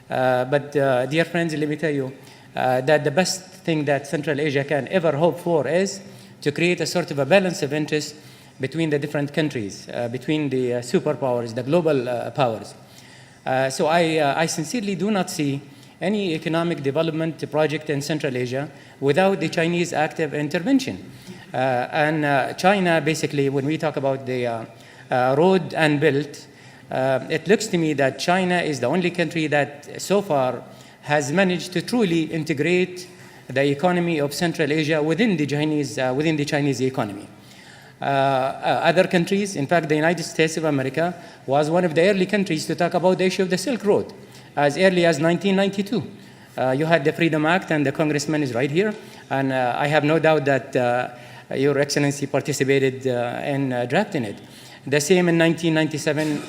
But dear friends, let me tell you that the best thing that Central Asia can ever hope for is to create a sort of a balance of interest between the different countries, between the superpowers, the global powers. So I sincerely do not see any economic development project in Central Asia without the Chinese active intervention. And China, basically, when we talk about the road and belt, it looks to me that China is the only country that so far has managed to truly integrate the economy of Central Asia within the Chinese economy. Other countries, in fact, the United States of America was one of the early countries to talk about the issue of the Silk Road as early as 1992. You had the Freedom Act, and the congressman is right here, and I have no doubt that Your Excellency participated in drafting it. The same in 1997,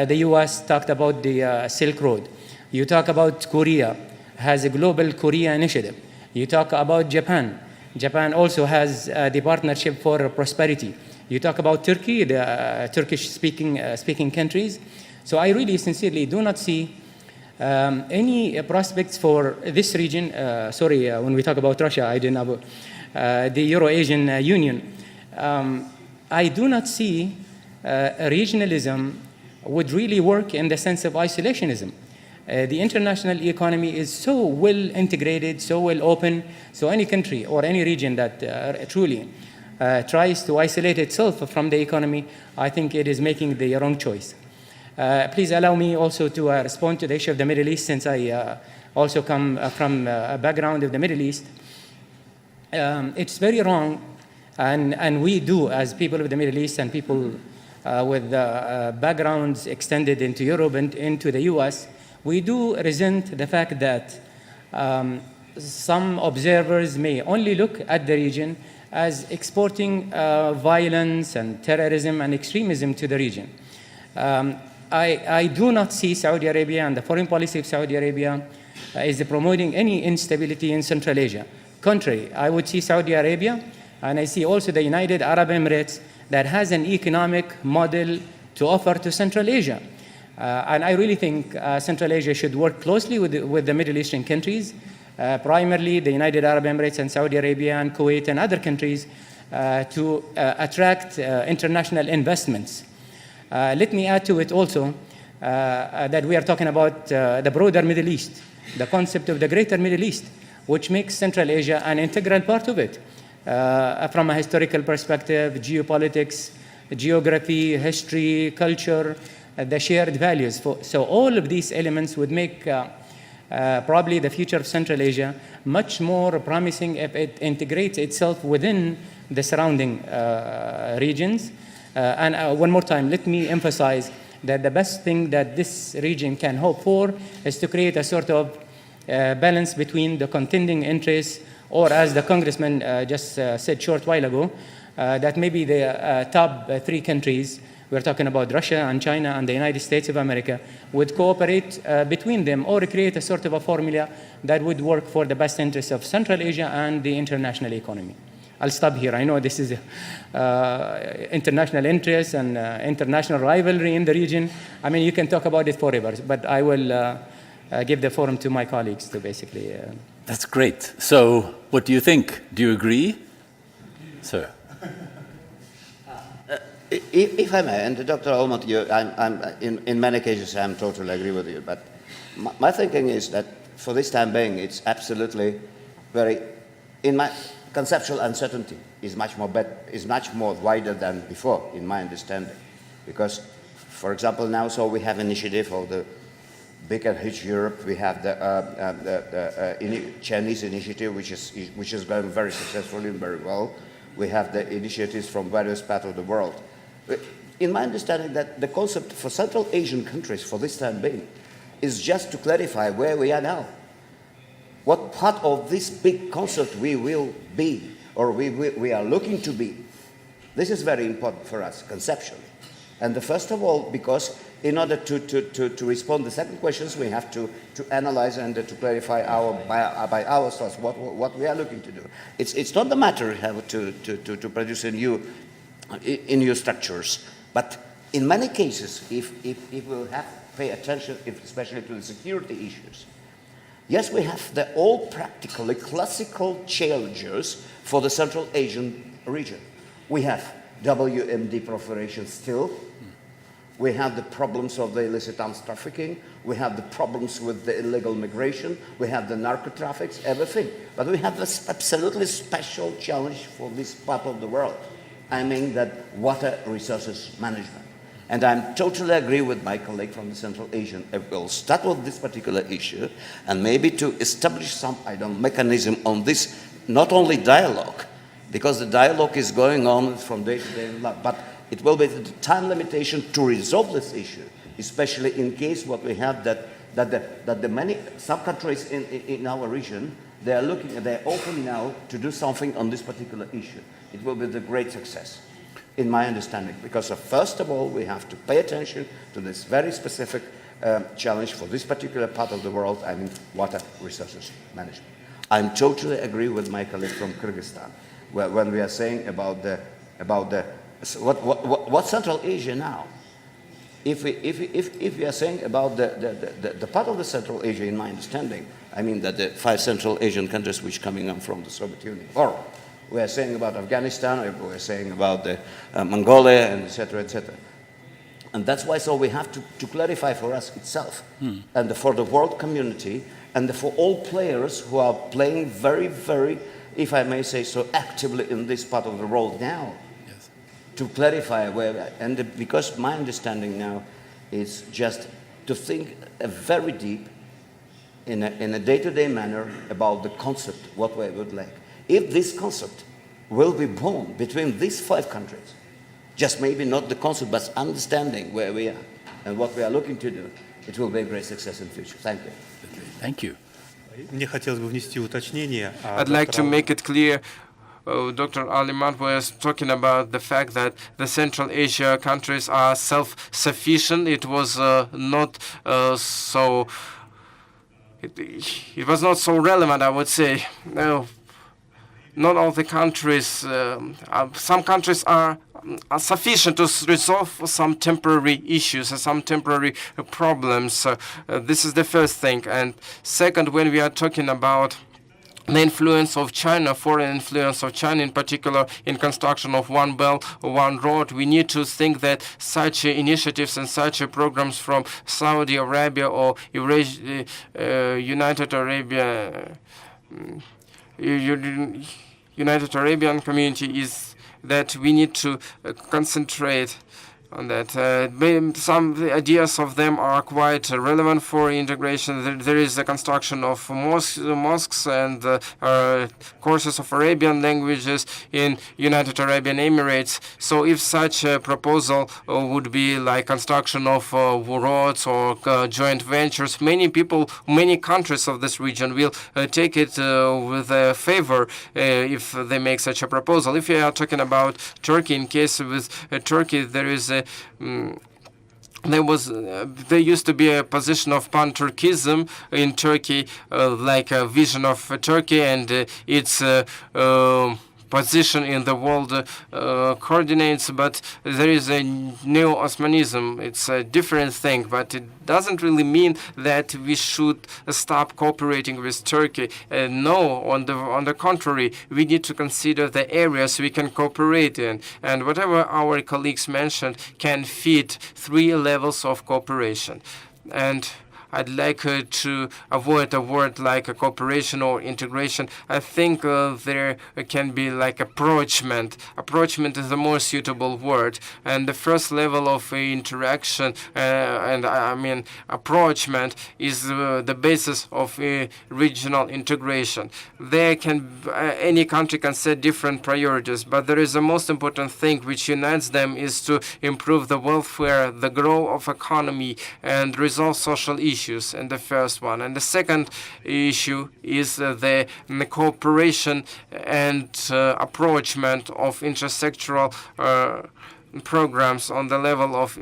the US talked about the Silk Road. You talk about Korea, has a global Korea initiative. You talk about Japan. Japan also has the Partnership for Prosperity. You talk about Turkey, the Turkish-speaking countries. So I really sincerely do not see any prospects for this region. When we talk about Russia, I didn't know the Eurasian Union. I do not see regionalism would really work in the sense of isolationism. The international economy is so well integrated, so well open, so any country or any region that truly tries to isolate itself from the economy, I think it is making the wrong choice. Please allow me also to respond to the issue of the Middle East, since I also come from a background of the Middle East. It's very wrong, and we do, as people of the Middle East and people with backgrounds extended into Europe and into the US, we do resent the fact that some observers may only look at the region as exporting violence and terrorism and extremism to the region. I do not see Saudi Arabia and the foreign policy of Saudi Arabia is promoting any instability in Central Asia. Contrary, I would see Saudi Arabia, and I see also the United Arab Emirates, that has an economic model to offer to Central Asia. And I really think Central Asia should work closely with the Middle Eastern countries, primarily the United Arab Emirates and Saudi Arabia and Kuwait and other countries, to attract international investments. Let me add to it also that we are talking about the broader Middle East, the concept of the greater Middle East, which makes Central Asia an integral part of it. From a historical perspective, geopolitics, geography, history, culture, the shared values. So all of these elements would make probably the future of Central Asia much more promising if it integrates itself within the surrounding regions. And one more time, let me emphasize that the best thing that this region can hope for is to create a sort of balance between the contending interests, or as the congressman just said a short while ago, that maybe the top three countries, we're talking about Russia and China and the United States of America, would cooperate between them or create a sort of a formula that would work for the best interests of Central Asia and the international economy. I'll stop here. I know this is international interest and international rivalry in the region. I mean, you can talk about it forever, but I will give the forum to my colleagues to basically... That's great. So what do you think? Do you agree? Sir. If I may, and Dr. Olmert, in many cases I'm totally agree with you, but my thinking is that for this time being, it's absolutely very, in my conceptual uncertainty is much more wider than before, in my understanding. Because, for example, now we have initiative of the Big and Huge Europe. We have the Chinese initiative, which is going very successfully and very well. We have the initiatives from various parts of the world. In my understanding, that the concept for Central Asian countries for this time being is just to clarify where we are now. What part of this big concept we will be or we are looking to be. This is very important for us conceptually. And first of all, because in order to respond to the second questions, we have to analyze and to clarify by ourselves what we are looking to do. It's not the matter to produce new structures, but in many cases, if we will have to pay attention, especially to the security issues, yes, we have the all practically classical challenges for the Central Asian region. We have WMD proliferation still. We have the problems of the illicit arms trafficking. We have the problems with the illegal migration. We have the narco traffics, everything. But we have this absolutely special challenge for this part of the world. I mean that water resources management. And I totally agree with my colleague from the Central Asian. We'll start with this particular issue and maybe to establish some, mechanism on this, not only dialogue, because the dialogue is going on from day to day, but it will be the time limitation to resolve this issue, especially in case what we have that the many sub-countries in our region, they're open now to do something on this particular issue. It will be the great success, in my understanding, because first of all, we have to pay attention to this very specific challenge for this particular part of the world, I mean water resources management. I totally agree with my colleague from Kyrgyzstan when we are saying about what Central Asia now. If we are saying about the part of the Central Asia, in my understanding, I mean that the 5 Central Asian countries which coming up from the Soviet Union, or we are saying about Afghanistan, or we are saying about Mongolia, and etc., etc. And that's why so we have to clarify for us itself, and for the world community, and for all players who are playing very, very, if I may say so, actively in this part of the world now, yes, to clarify where, and because my understanding now is just to think very deep in a day-to-day manner about the concept, what we would like. If this concept will be born between these 5 countries, just maybe not the concept, but understanding where we are and what we are looking to do, it will be a great success in the future. Thank you. Thank you. Мне хотелось бы внести уточнение. I'd like to make it clear. Dr. Alimat was talking about the fact that the Central Asia countries are self-sufficient. It was not so. It was not so relevant, I would say. No, not all the countries. Some countries are sufficient to resolve some temporary issues and some temporary problems. This is the first thing. And second, when we are talking about the influence of China, foreign influence of China in particular in construction of one belt, one road, we need to think that such initiatives and such programs from Saudi Arabia or United Arabian community is that we need to concentrate on that. Some ideas of them are quite relevant for integration. There is the construction of mosques and courses of Arabian languages in United Arabian Emirates. So if such a proposal would be like construction of roads or joint ventures, many people, many countries of this region will take it with favor if they make such a proposal. If you are talking about Turkey, in case with Turkey, there is a there used to be a position of pan-Turkism in Turkey, like a vision of Turkey and its position in the world coordinates, but there is a neo-Osmanism. It's a different thing, but it doesn't really mean that we should stop cooperating with Turkey. No, on the contrary, we need to consider the areas we can cooperate in, and whatever our colleagues mentioned can fit 3 levels of cooperation. And I'd like to avoid a word like a cooperation or integration. I think there can be like approachment. Approachment is the more suitable word. And the first level of interaction, and I mean approachment, is the basis of regional integration. There can any country can set different priorities, but there is the most important thing which unites them is to improve the welfare, the growth of economy, and resolve social issues. issues, and the first one. And the second issue is the cooperation and approachment of intersectoral programs on the level of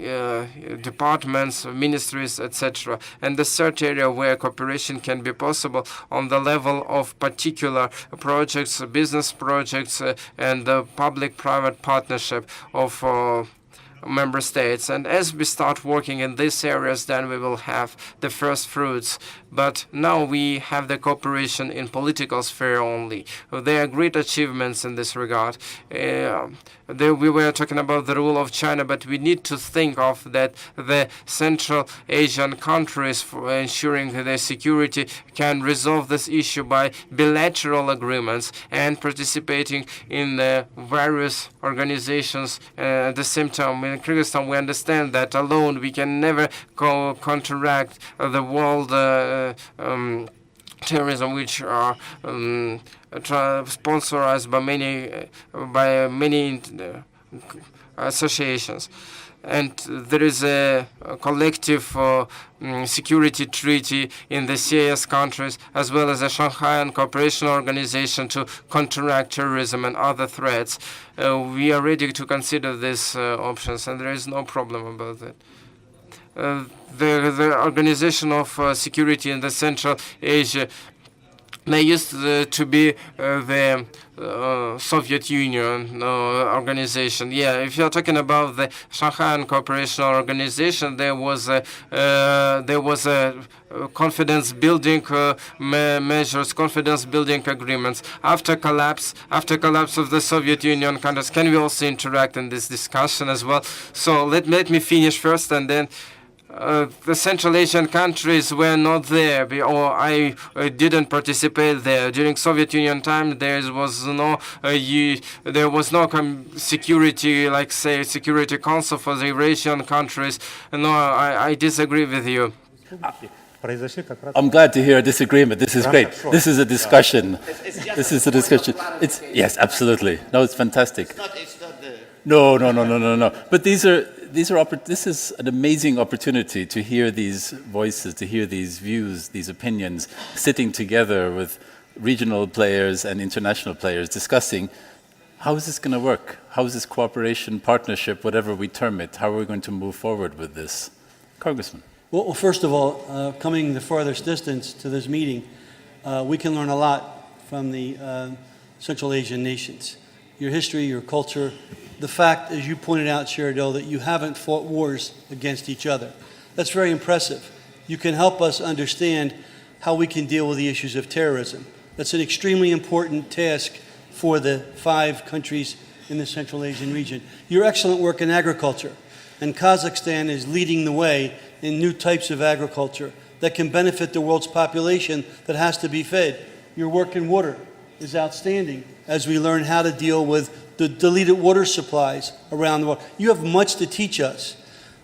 departments, ministries, etc. And the third area where cooperation can be possible on the level of particular projects, business projects, and the public-private partnership of member states. And as we start working in these areas, then we will have the first fruits. But now we have the cooperation in political sphere only. There are great achievements in this regard. We were talking about the role of China, but we need to think of that the Central Asian countries, for ensuring their security, can resolve this issue by bilateral agreements and participating in the various organizations at the same time. In Kyrgyzstan, we understand that alone we can never counteract the world terrorism, which are sponsored by many associations. And there is a collective security treaty in the CIS countries, as well as a Shanghai Cooperation Organization to counteract terrorism and other threats. We are ready to consider these options, and there is no problem about that. The Organization of Security in the Central Asia, they used to be the Soviet Union organization. Yeah, if you're talking about the Shanghai Cooperation Organization, there was a confidence-building measures, confidence-building agreements. After collapse of the Soviet Union countries, can we also interact in this discussion as well? So let me finish first, and then. The Central Asian countries were not there, or I didn't participate there. During Soviet Union time, there was no security, like say, Security Council for the Eurasian countries. No, I disagree with you. I'm glad to hear a disagreement. This is great. This is a discussion. This is a discussion. Yes, absolutely. No, it's fantastic. No. But this is an amazing opportunity to hear these voices, to hear these views, these opinions, sitting together with regional players and international players, discussing how is this going to work? How is this cooperation, partnership, whatever we term it, how are we going to move forward with this? Congressman. Well, first of all, coming the farthest distance to this meeting, we can learn a lot from the Central Asian nations. Your history, your culture, the fact, as you pointed out, Sheridel, that you haven't fought wars against each other. That's very impressive. You can help us understand how we can deal with the issues of terrorism. That's an extremely important task for the 5 countries in the Central Asian region. Your excellent work in agriculture, and Kazakhstan is leading the way in new types of agriculture that can benefit the world's population that has to be fed. Your work in water is outstanding as we learn how to deal with the deleted water supplies around the world. You have much to teach us.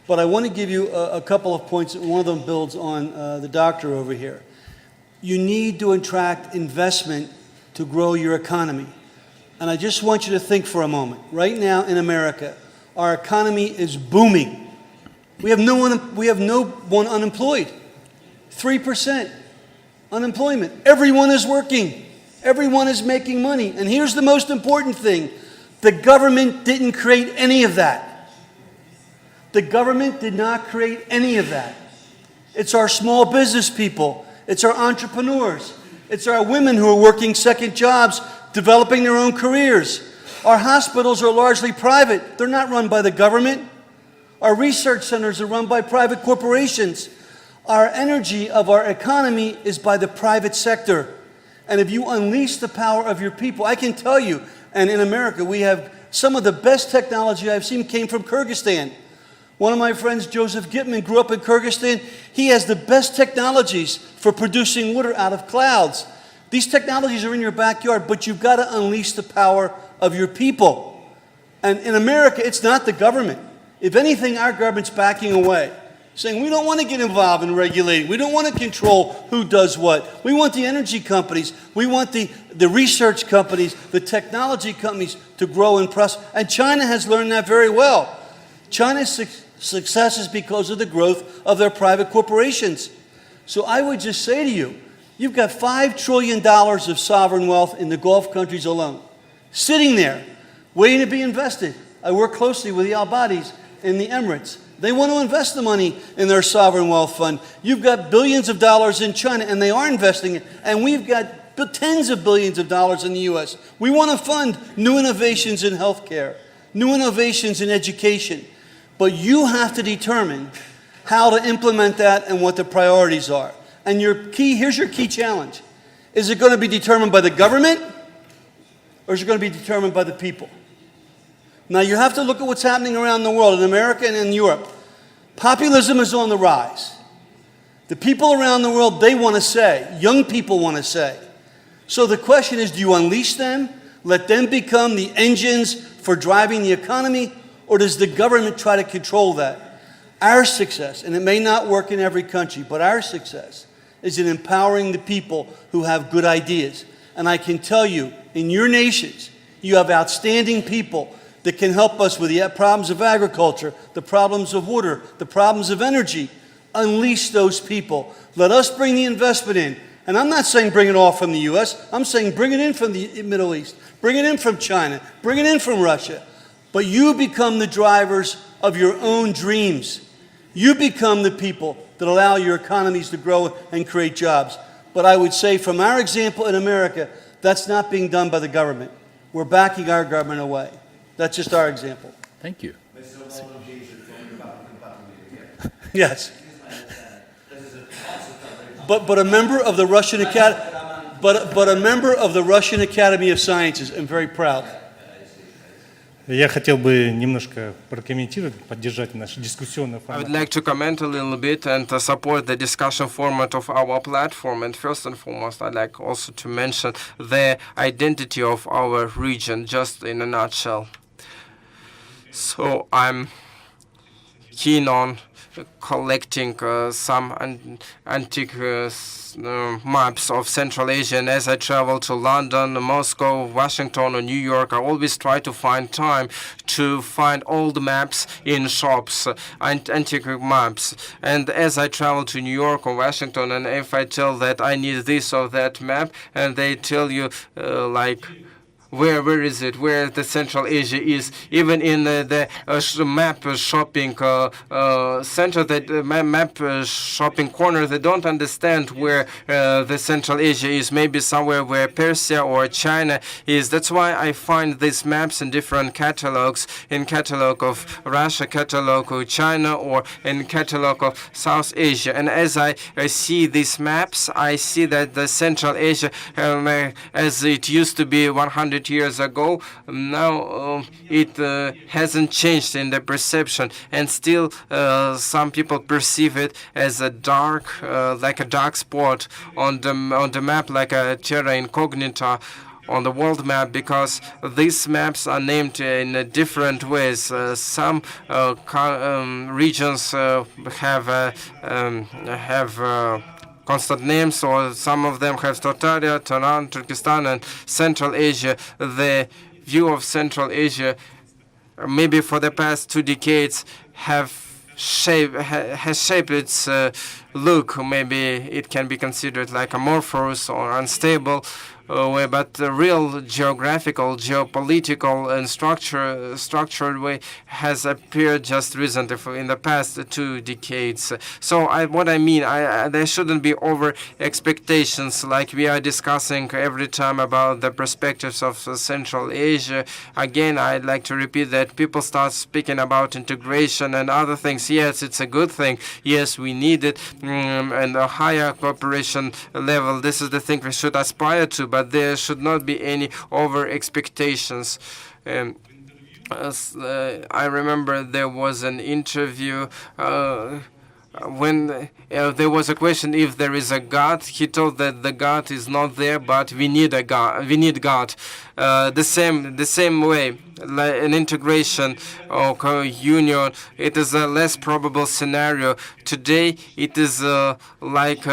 But I want to give you a couple of points. One of them builds on the doctor over here. You need to attract investment to grow your economy. And I just want you to think for a moment. Right now in America, our economy is booming. We have no one unemployed. 3% unemployment. Everyone is working. Everyone is making money. And here's the most important thing. The government didn't create any of that. The government did not create any of that. It's our small business people. It's our entrepreneurs. It's our women who are working second jobs, developing their own careers. Our hospitals are largely private. They're not run by the government. Our research centers are run by private corporations. Our energy of our economy is by the private sector. And if you unleash the power of your people, I can tell you, and in America, we have some of the best technology I've seen came from Kyrgyzstan. One of my friends, Joseph Gitman, grew up in Kyrgyzstan. He has the best technologies for producing water out of clouds. These technologies are in your backyard, but you've got to unleash the power of your people. And in America, it's not the government. If anything, our government's backing away, saying we don't want to get involved in regulating. We don't want to control who does what. We want the energy companies. We want the research companies, the technology companies to grow and prosper. And China has learned that very well. China's success is because of the growth of their private corporations. So I would just say to you, you've got $5 trillion of sovereign wealth in the Gulf countries alone, sitting there, waiting to be invested. I work closely with the Al-Badis in the Emirates. They want to invest the money in their sovereign wealth fund. You've got billions of dollars in China, and they are investing it. And we've got tens of billions of dollars in the U.S. We want to fund new innovations in healthcare, new innovations in education. But you have to determine how to implement that and what the priorities are. And here's your key challenge. Is it going to be determined by the government, or is it going to be determined by the people? Now, you have to look at what's happening around the world, in America and in Europe. Populism is on the rise. The people around the world, they want to say, young people want to say. So the question is, do you unleash them, let them become the engines for driving the economy, or does the government try to control that? Our success, and it may not work in every country, but our success is in empowering the people who have good ideas. And I can tell you, in your nations, you have outstanding people that can help us with the problems of agriculture, the problems of water, the problems of energy. Unleash those people. Let us bring the investment in. And I'm not saying bring it all from the U.S. I'm saying bring it in from the Middle East. Bring it in from China. Bring it in from Russia. But you become the drivers of your own dreams. You become the people that allow your economies to grow and create jobs. But I would say from our example in America, that's not being done by the government. We're backing our government away. That's just our example. Thank you. Yes. But a member of the Russian Academy, but a member of the Russian Academy of Sciences. I'm very proud. Я хотел бы немножко прокомментировать, поддержать наш дискуссионный I would формат. like to comment a little bit and support the discussion format of our platform. And first and foremost, I'd like also to mention the identity of our region, just in a nutshell. So I'm keen on collecting some antique maps of Central Asia, and as I travel to London, Moscow, Washington, or New York, I always try to find time to find old maps in shops, antique maps. And as I travel to New York or Washington, and if I tell that I need this or that map, and they tell you like, where is it? Where the Central Asia is? Even in the map shopping center, the map shopping corner, they don't understand where the Central Asia is. Maybe somewhere where Persia or China is. That's why I find these maps in different catalogs. In catalog of Russia, catalog of China, or in catalog of South Asia. And as I see these maps, I see that the Central Asia, as it used to be 100 years ago, now it hasn't changed in the perception, and still some people perceive it as a dark, like a dark spot on the map, like a terra incognita on the world map, because these maps are named in different ways. Some regions have constant names, or some of them have Tartaria, Turan, Turkestan, and Central Asia. The view of Central Asia, maybe for the past 2 decades, has shaped its look. Maybe it can be considered like amorphous or unstable, but the real geographical, geopolitical, and structured way has appeared just recently, in the past 2 decades. So what I mean, there shouldn't be over expectations like we are discussing every time about the perspectives of Central Asia. Again, I'd like to repeat that people start speaking about integration and other things. Yes, it's a good thing. Yes, we need it, and a higher cooperation level. This is the thing we should aspire to, but there should not be any over expectations. I remember there was an interview when there was a question if there is a God. He told that the God is not there, but we need a God. We need God. The same way, an integration or union, it is a less probable scenario. Today, it is like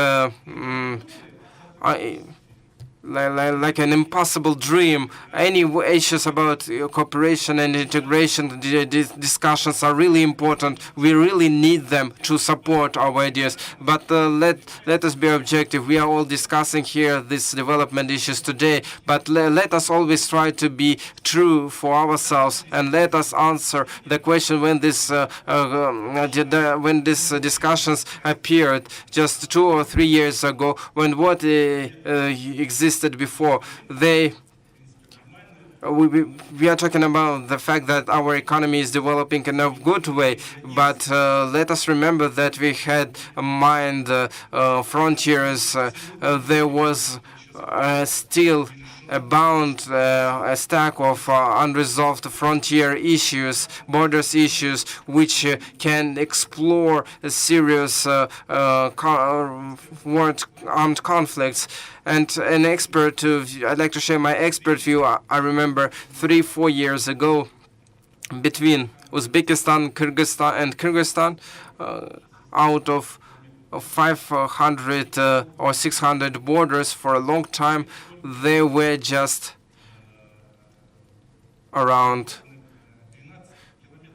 like an impossible dream. Any issues about cooperation and integration discussions are really important. We really need them to support our ideas. But let us be objective. We are all discussing here these development issues today. But let us always try to be true for ourselves, and let us answer the question when these discussions appeared just 2 or 3 years ago, when what existed before. We are talking about the fact that our economy is developing in a good way, but let us remember that we had mined frontiers. There was still a stack of unresolved frontier issues, borders issues, which can explore serious armed conflicts. And an expert, I'd like to share my expert view. I remember 3-4 years ago, between Uzbekistan, Kyrgyzstan, out of 500 or 600 borders for a long time, there were just around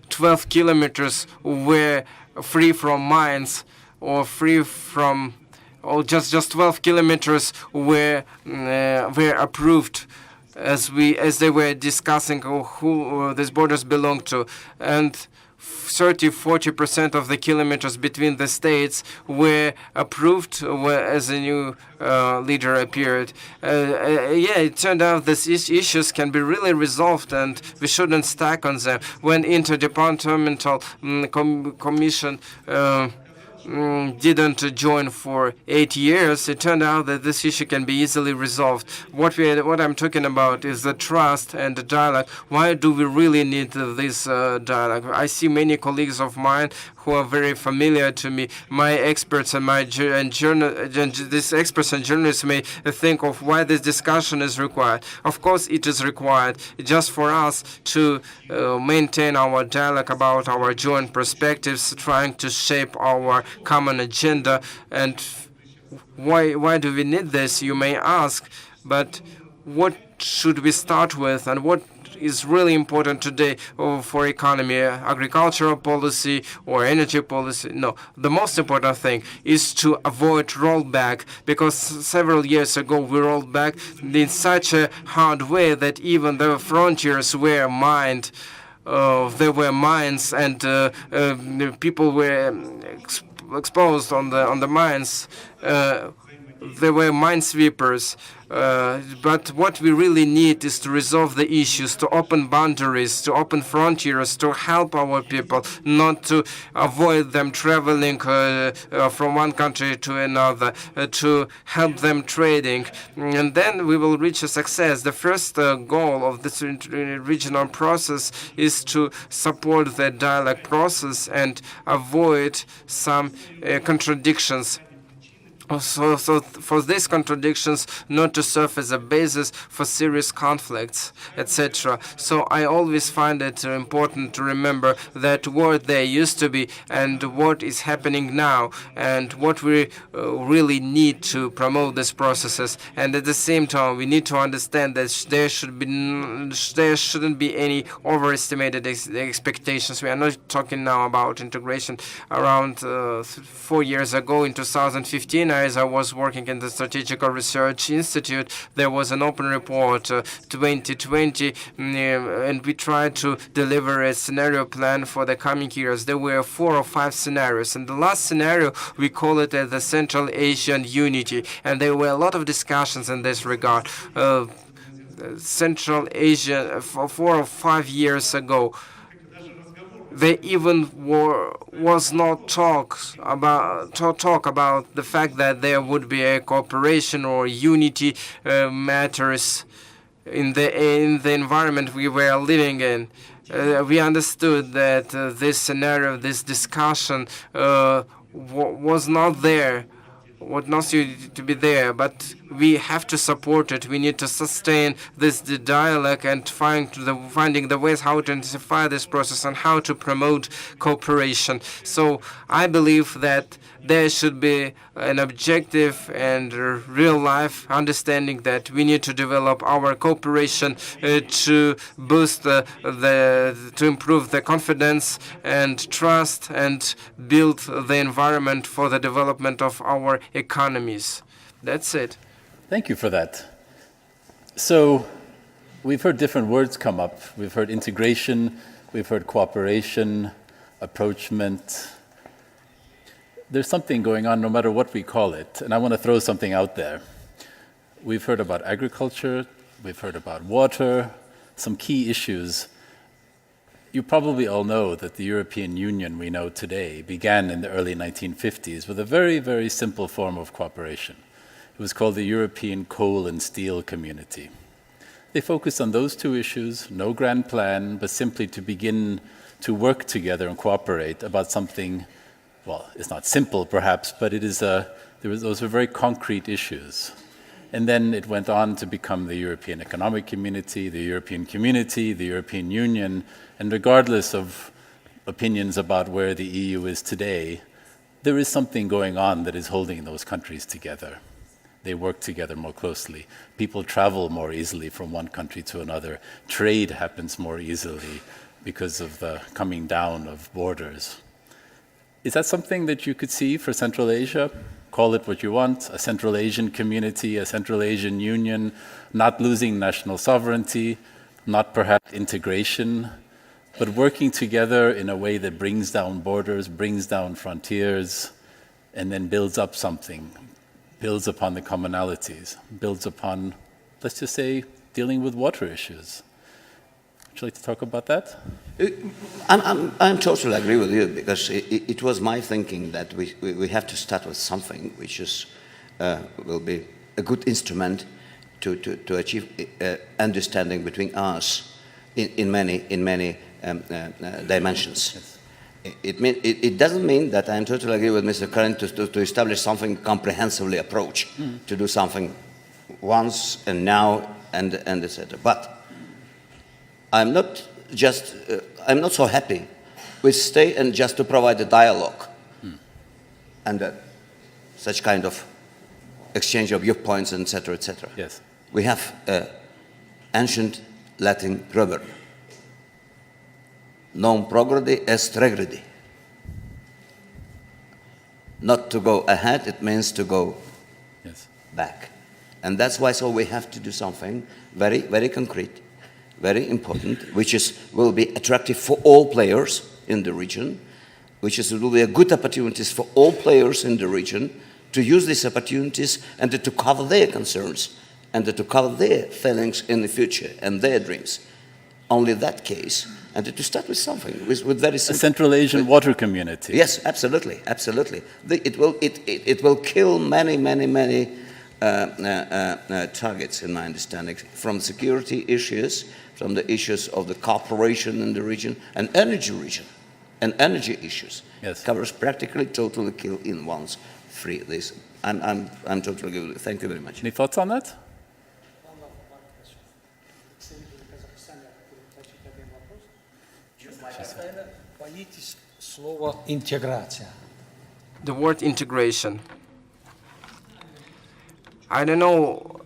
12 kilometers were free from mines, or free from, or just 12 kilometers were approved as they were discussing who these borders belong to, and 30-40% of the kilometers between the states were approved as a new leader appeared. Yeah, it turned out these issues can be really resolved, and we shouldn't stack on them. When Interdepartmental Commission didn't join for 8 years, it turned out that this issue can be easily resolved. What I'm talking about is the trust and the dialogue. Why do we really need this dialogue? I see many colleagues of mine who are very familiar to me. My experts and these experts and journalists may think of why this discussion is required. Of course, it is required just for us to maintain our dialogue about our joint perspectives, trying to shape our common agenda. And why do we need this, you may ask? But what should we start with, and what is really important today for economy, agricultural policy or energy policy? No, the most important thing is to avoid rollback, because several years ago we rolled back in such a hard way that even the frontiers were mined. There were mines, and people were exposed on the mines. There were minesweepers. But what we really need is to resolve the issues, to open boundaries, to open frontiers, to help our people, not to avoid them traveling from one country to another, to help them trading. And then we will reach a success. The first goal of this regional process is to support the dialogue process and avoid some contradictions. So for these contradictions not to serve as a basis for serious conflicts, etc. So I always find it important to remember that what there used to be and what is happening now, and what we really need to promote these processes. And at the same time, we need to understand that there shouldn't be any overestimated expectations. We are not talking now about integration. Around 4 years ago, in 2015, as I was working in the Strategical Research Institute, there was an open report 2020, and we tried to deliver a scenario plan for the coming years. There were 4 or 5 scenarios, and the last scenario, we call it the Central Asian Unity, and there were a lot of discussions in this regard. Central Asia, 4 or 5 years ago, there even was not talk about the fact that there would be a cooperation or unity matters in the environment we were living in. We understood that this scenario, this discussion, was not there, was not to be there. But we have to support it. We need to sustain this dialogue and finding the ways how to intensify this process and how to promote cooperation. So I believe that there should be an objective and real life understanding that we need to develop our cooperation to boost to improve the confidence and trust and build the environment for the development of our economies. That's it. Thank you for that. So we've heard different words come up. We've heard integration, we've heard cooperation, approachment. There's something going on no matter what we call it, and I want to throw something out there. We've heard about agriculture, we've heard about water, some key issues. You probably all know that the European Union we know today began in the early 1950s with a very, very simple form of cooperation. It was called the European Coal and Steel Community. They focused on those two issues, no grand plan, but simply to begin to work together and cooperate about something. Well, it's not simple, perhaps, but those were very concrete issues. And then it went on to become the European Economic Community, the European Community, the European Union, and regardless of opinions about where the EU is today, there is something going on that is holding those countries together. They work together more closely. People travel more easily from one country to another. Trade happens more easily because of the coming down of borders. Is that something that you could see for Central Asia? Call it what you want, a Central Asian community, a Central Asian Union, not losing national sovereignty, not perhaps integration, but working together in a way that brings down borders, brings down frontiers, and then builds up something, builds upon the commonalities, builds upon, let's just say, dealing with water issues. Would you like to talk about that? I'm totally agree with you, because it was my thinking that we have to start with something which will be a good instrument to achieve understanding between us in many dimensions. Yes. It doesn't mean that I totally agree with Mr. Karen to establish something comprehensively approach, to do something once and now and etc. But I'm not so happy with stay and just to provide a dialogue and such kind of exchange of viewpoints, etc., etc. Yes. We have an ancient Latin proverb: non progredi est regredi. Not to go ahead, it means to go back. And that's why we have to do something very, very concrete, very important, which will be attractive for all players in the region, will be a good opportunities for all players in the region to use these opportunities and to cover their concerns and to cover their feelings in the future and their dreams. Only that case, and to start with something, with very simple. A Central Asian water community. Yes, absolutely, absolutely. It will kill many targets, in my understanding, from security issues, from the issues of the cooperation in the region, and energy issues. Yes. Covers practically totally kill in once free. This I'm totally good with it. Thank you very much. Any thoughts on that? The word integration. I don't know,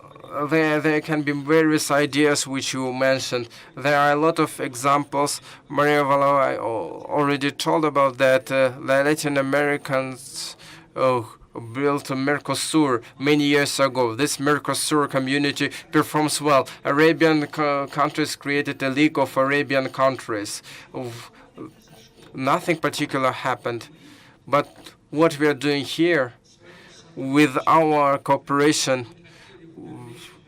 there can be various ideas which you mentioned. There are a lot of examples. Maria Valova already told about that. The Latin Americans built a Mercosur many years ago. This Mercosur community performs well. Arabian countries created a League of Arabian countries. Nothing particular happened. But what we are doing here with our cooperation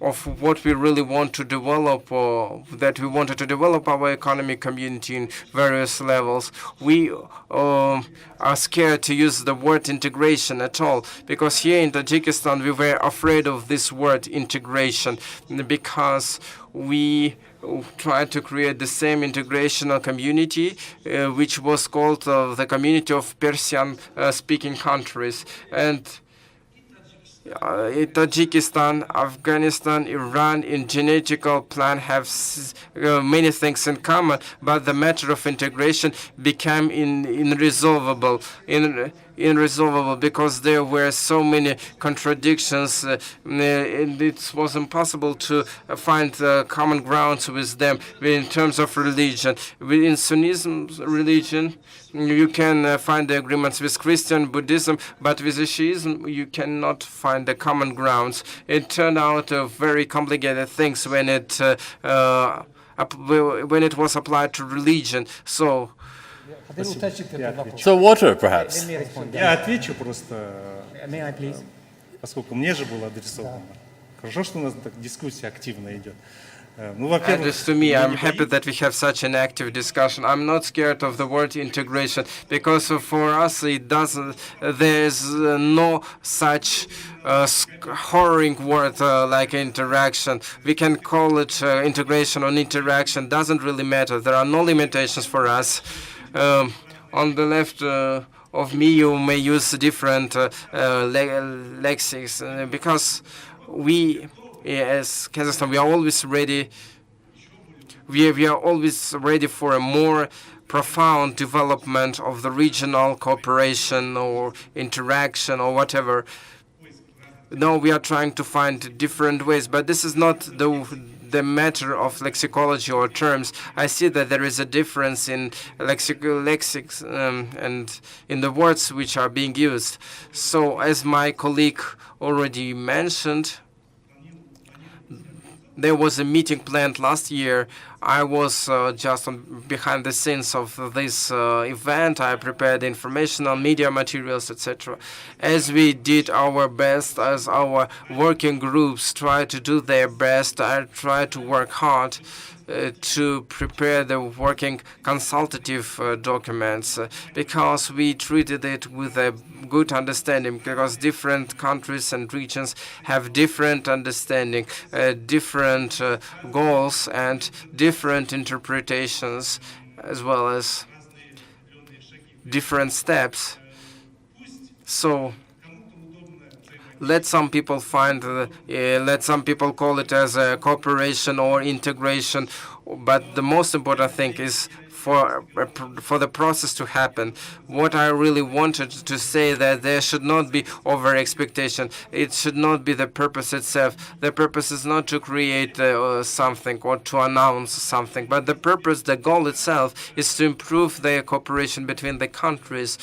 of what we really want to develop, or that we wanted to develop our economic community in various levels, we are scared to use the word integration at all, because here in Tajikistan we were afraid of this word integration, because we tried to create the same integrational community, which was called the community of Persian-speaking countries. And Tajikistan, Afghanistan, Iran in genetical plan have many things in common, but the matter of integration became irresolvable because there were so many contradictions, and it was impossible to find common grounds with them in terms of religion. In Sunnism religion, you can find the agreements with Christian, Buddhism, but with Shiism, you cannot find the common grounds. It turned out very complicated things when it was applied to religion. So, water, perhaps. Я отвечу просто, May I please? поскольку мне же было адресовано. Хорошо, что у нас так дискуссия активно идет. Ну, and as to me, I'm happy that we have such an active discussion. I'm not scared of the word integration because for us it doesn't. There's no such horroring word like interaction. We can call it integration or interaction. Doesn't really matter. There are no limitations for us. On the left of me, you may use different lexics because we, as Kazakhstan, we are always ready. We are always ready for a more profound development of the regional cooperation or interaction or whatever. No, we are trying to find different ways, but this is not the matter of lexicology or terms. I see that there is a difference in lexics and in the words which are being used. So, as my colleague already mentioned, there was a meeting planned last year. I was just behind the scenes of this event. I prepared informational media materials, etc. As we did our best, as our working groups tried to do their best, I tried to work hard to prepare the working consultative documents because we treated it with a good understanding because different countries and regions have different understanding, different goals and different interpretations as well as different steps. So let some people let some people call it as a cooperation or integration, but the most important thing is for the process to happen. What I really wanted to say that there should not be over expectation. It should not be the purpose itself. The purpose is not to create something or to announce something, but the purpose, the goal itself, is to improve the cooperation between the countries,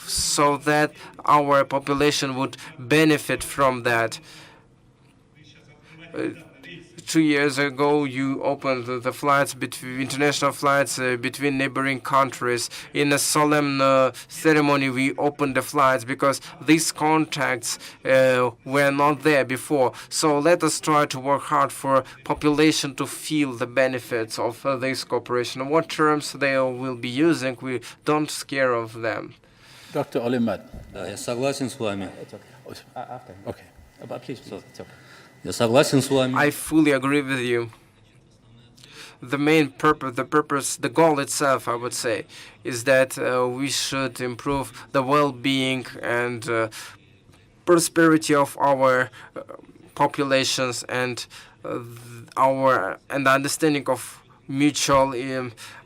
so that our population would benefit from that. 2 years ago, you opened the flights between international flights between neighboring countries. In a solemn ceremony, we opened the flights because these contacts were not there before. So let us try to work hard for population to feel the benefits of this cooperation. What terms they will be using, we don't scare of them. Dr. Olimat. Да, я согласен с вами. Okay. Я согласен с вами. I fully agree with you. The main purpose, the goal itself, I would say, is that we should improve the well-being and prosperity of our populations and the understanding of mutual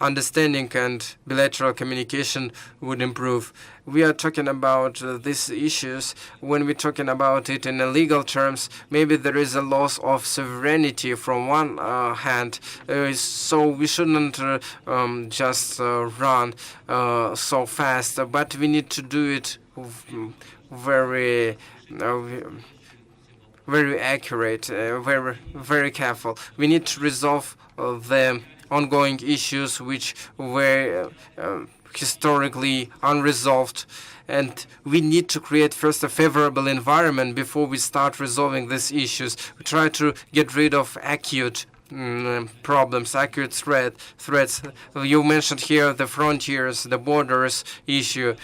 understanding and bilateral communication would improve. We are talking about these issues. When we're talking about it in legal terms, maybe there is a loss of sovereignty from one hand, so we shouldn't just run so fast, but we need to do it very accurate, very careful. We need to resolve the ongoing issues which were historically unresolved, and we need to create first a favorable environment before we start resolving these issues. We try to get rid of acute problems, accurate threats. You mentioned here the frontiers, the borders issue.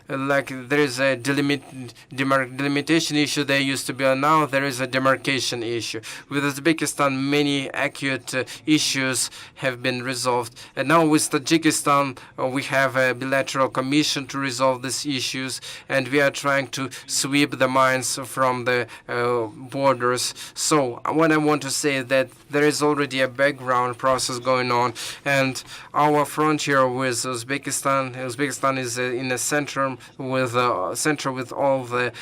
Like there is a delimitation issue there used to be, and now there is a demarcation issue. With Uzbekistan, many acute issues have been resolved. And now with Tajikistan, we have a bilateral commission to resolve these issues, and we are trying to sweep the mines from the borders. So what I want to say is that there is already a background process going on, and our frontier with Uzbekistan is in a center with all the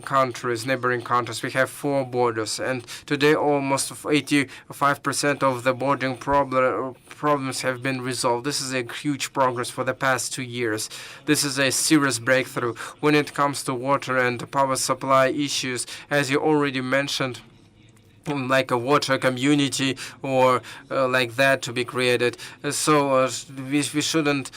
countries, neighboring countries. We have 4 borders, and today almost 85% of the bordering problems have been resolved. This is a huge progress for the past 2 years. This is a serious breakthrough when it comes to water and power supply issues, as you already mentioned, like a water community or like that to be created. So we shouldn't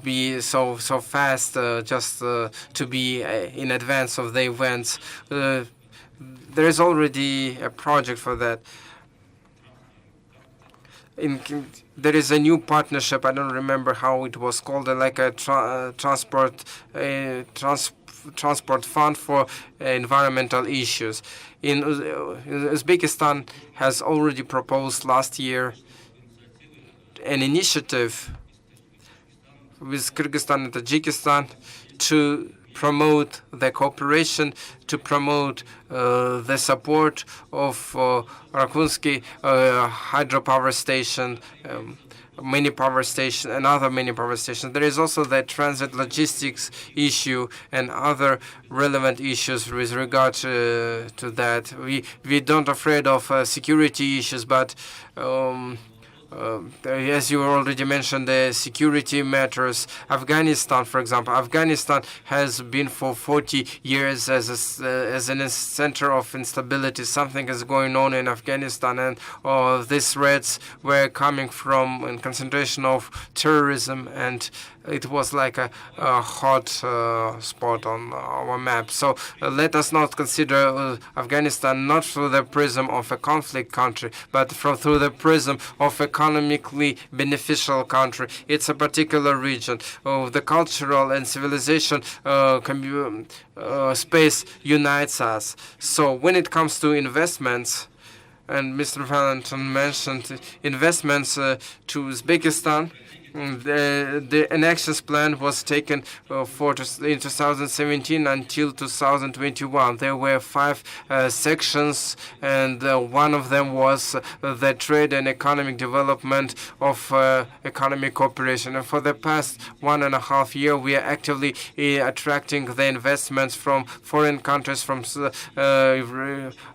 be so fast just to be in advance of the events. There is already a project for that. There is a new partnership. I don't remember how it was called, like a transport fund for environmental issues. In Uzbekistan has already proposed last year an initiative with Kyrgyzstan and Tajikistan to promote the cooperation, to promote the support of Rakunsky hydropower station, many power stations, and other many power stations. There is also the transit logistics issue and other relevant issues with regard to that. We don't afraid of security issues, but as you already mentioned, the security matters. Afghanistan, for example, Afghanistan has been for 40 years as a center of instability. Something is going on in Afghanistan, and these threats were coming from a concentration of terrorism, and it was like a hot spot on our map. So let us not consider Afghanistan not through the prism of a conflict country, but through the prism of economically beneficial country. It's a particular region. The cultural and civilization space unites us. So when it comes to investments, and Mr. Valentin mentioned investments to Uzbekistan, an action plan was taken in 2017 until 2021. There were 5 sections, and one of them was the trade and economic development of economic cooperation. And for the past 1.5 years, we are actively attracting the investments from foreign countries, from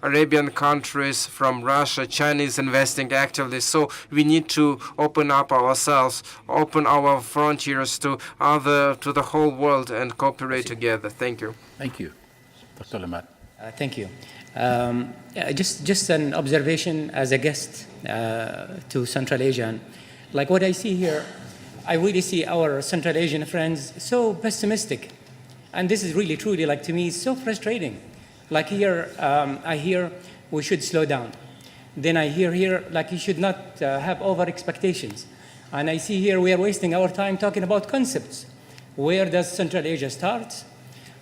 Arabian countries, from Russia. China is investing actively. So we need to open up ourselves, open our frontiers to the whole world, and cooperate together. Thank you. Thank you. Dr. Lamad. Thank you. Just an observation as a guest to Central Asia. Like what I see here, I really see our Central Asian friends so pessimistic. And this is really, truly, like to me, so frustrating. Like here, I hear we should slow down. Then I hear here, like you should not have over expectations. And I see here we are wasting our time talking about concepts. Where does Central Asia start?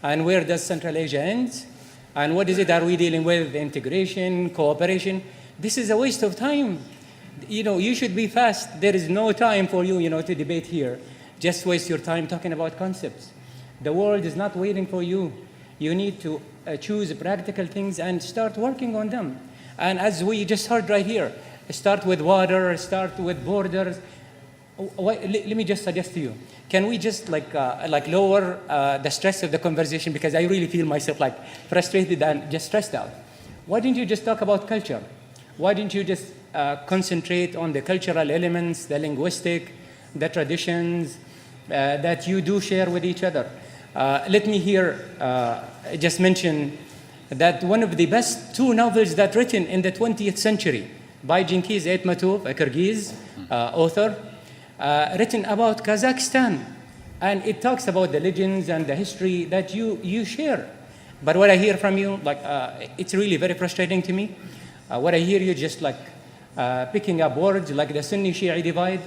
And where does Central Asia end? And what is it are we dealing with? Integration, cooperation? This is a waste of time. You should be fast. There is no time for you, to debate here. Just waste your time talking about concepts. The world is not waiting for you. You need to choose practical things and start working on them. And as we just heard right here, start with water, start with borders. Let me just suggest to you, can we just like lower the stress of the conversation, because I really feel myself like frustrated and just stressed out. Why didn't you just talk about culture? Why didn't you just concentrate on the cultural elements, the linguistic, the traditions that you do share with each other? Let me here just mention that one of the best 2 novels that written in the 20th century by Genghis Aytmatov, a Kyrgyz author, written about Kazakhstan, and it talks about the legends and the history that you share. But what I hear from you, it's really very frustrating to me. What I hear you just like picking up words like the Sunni-Shia divide.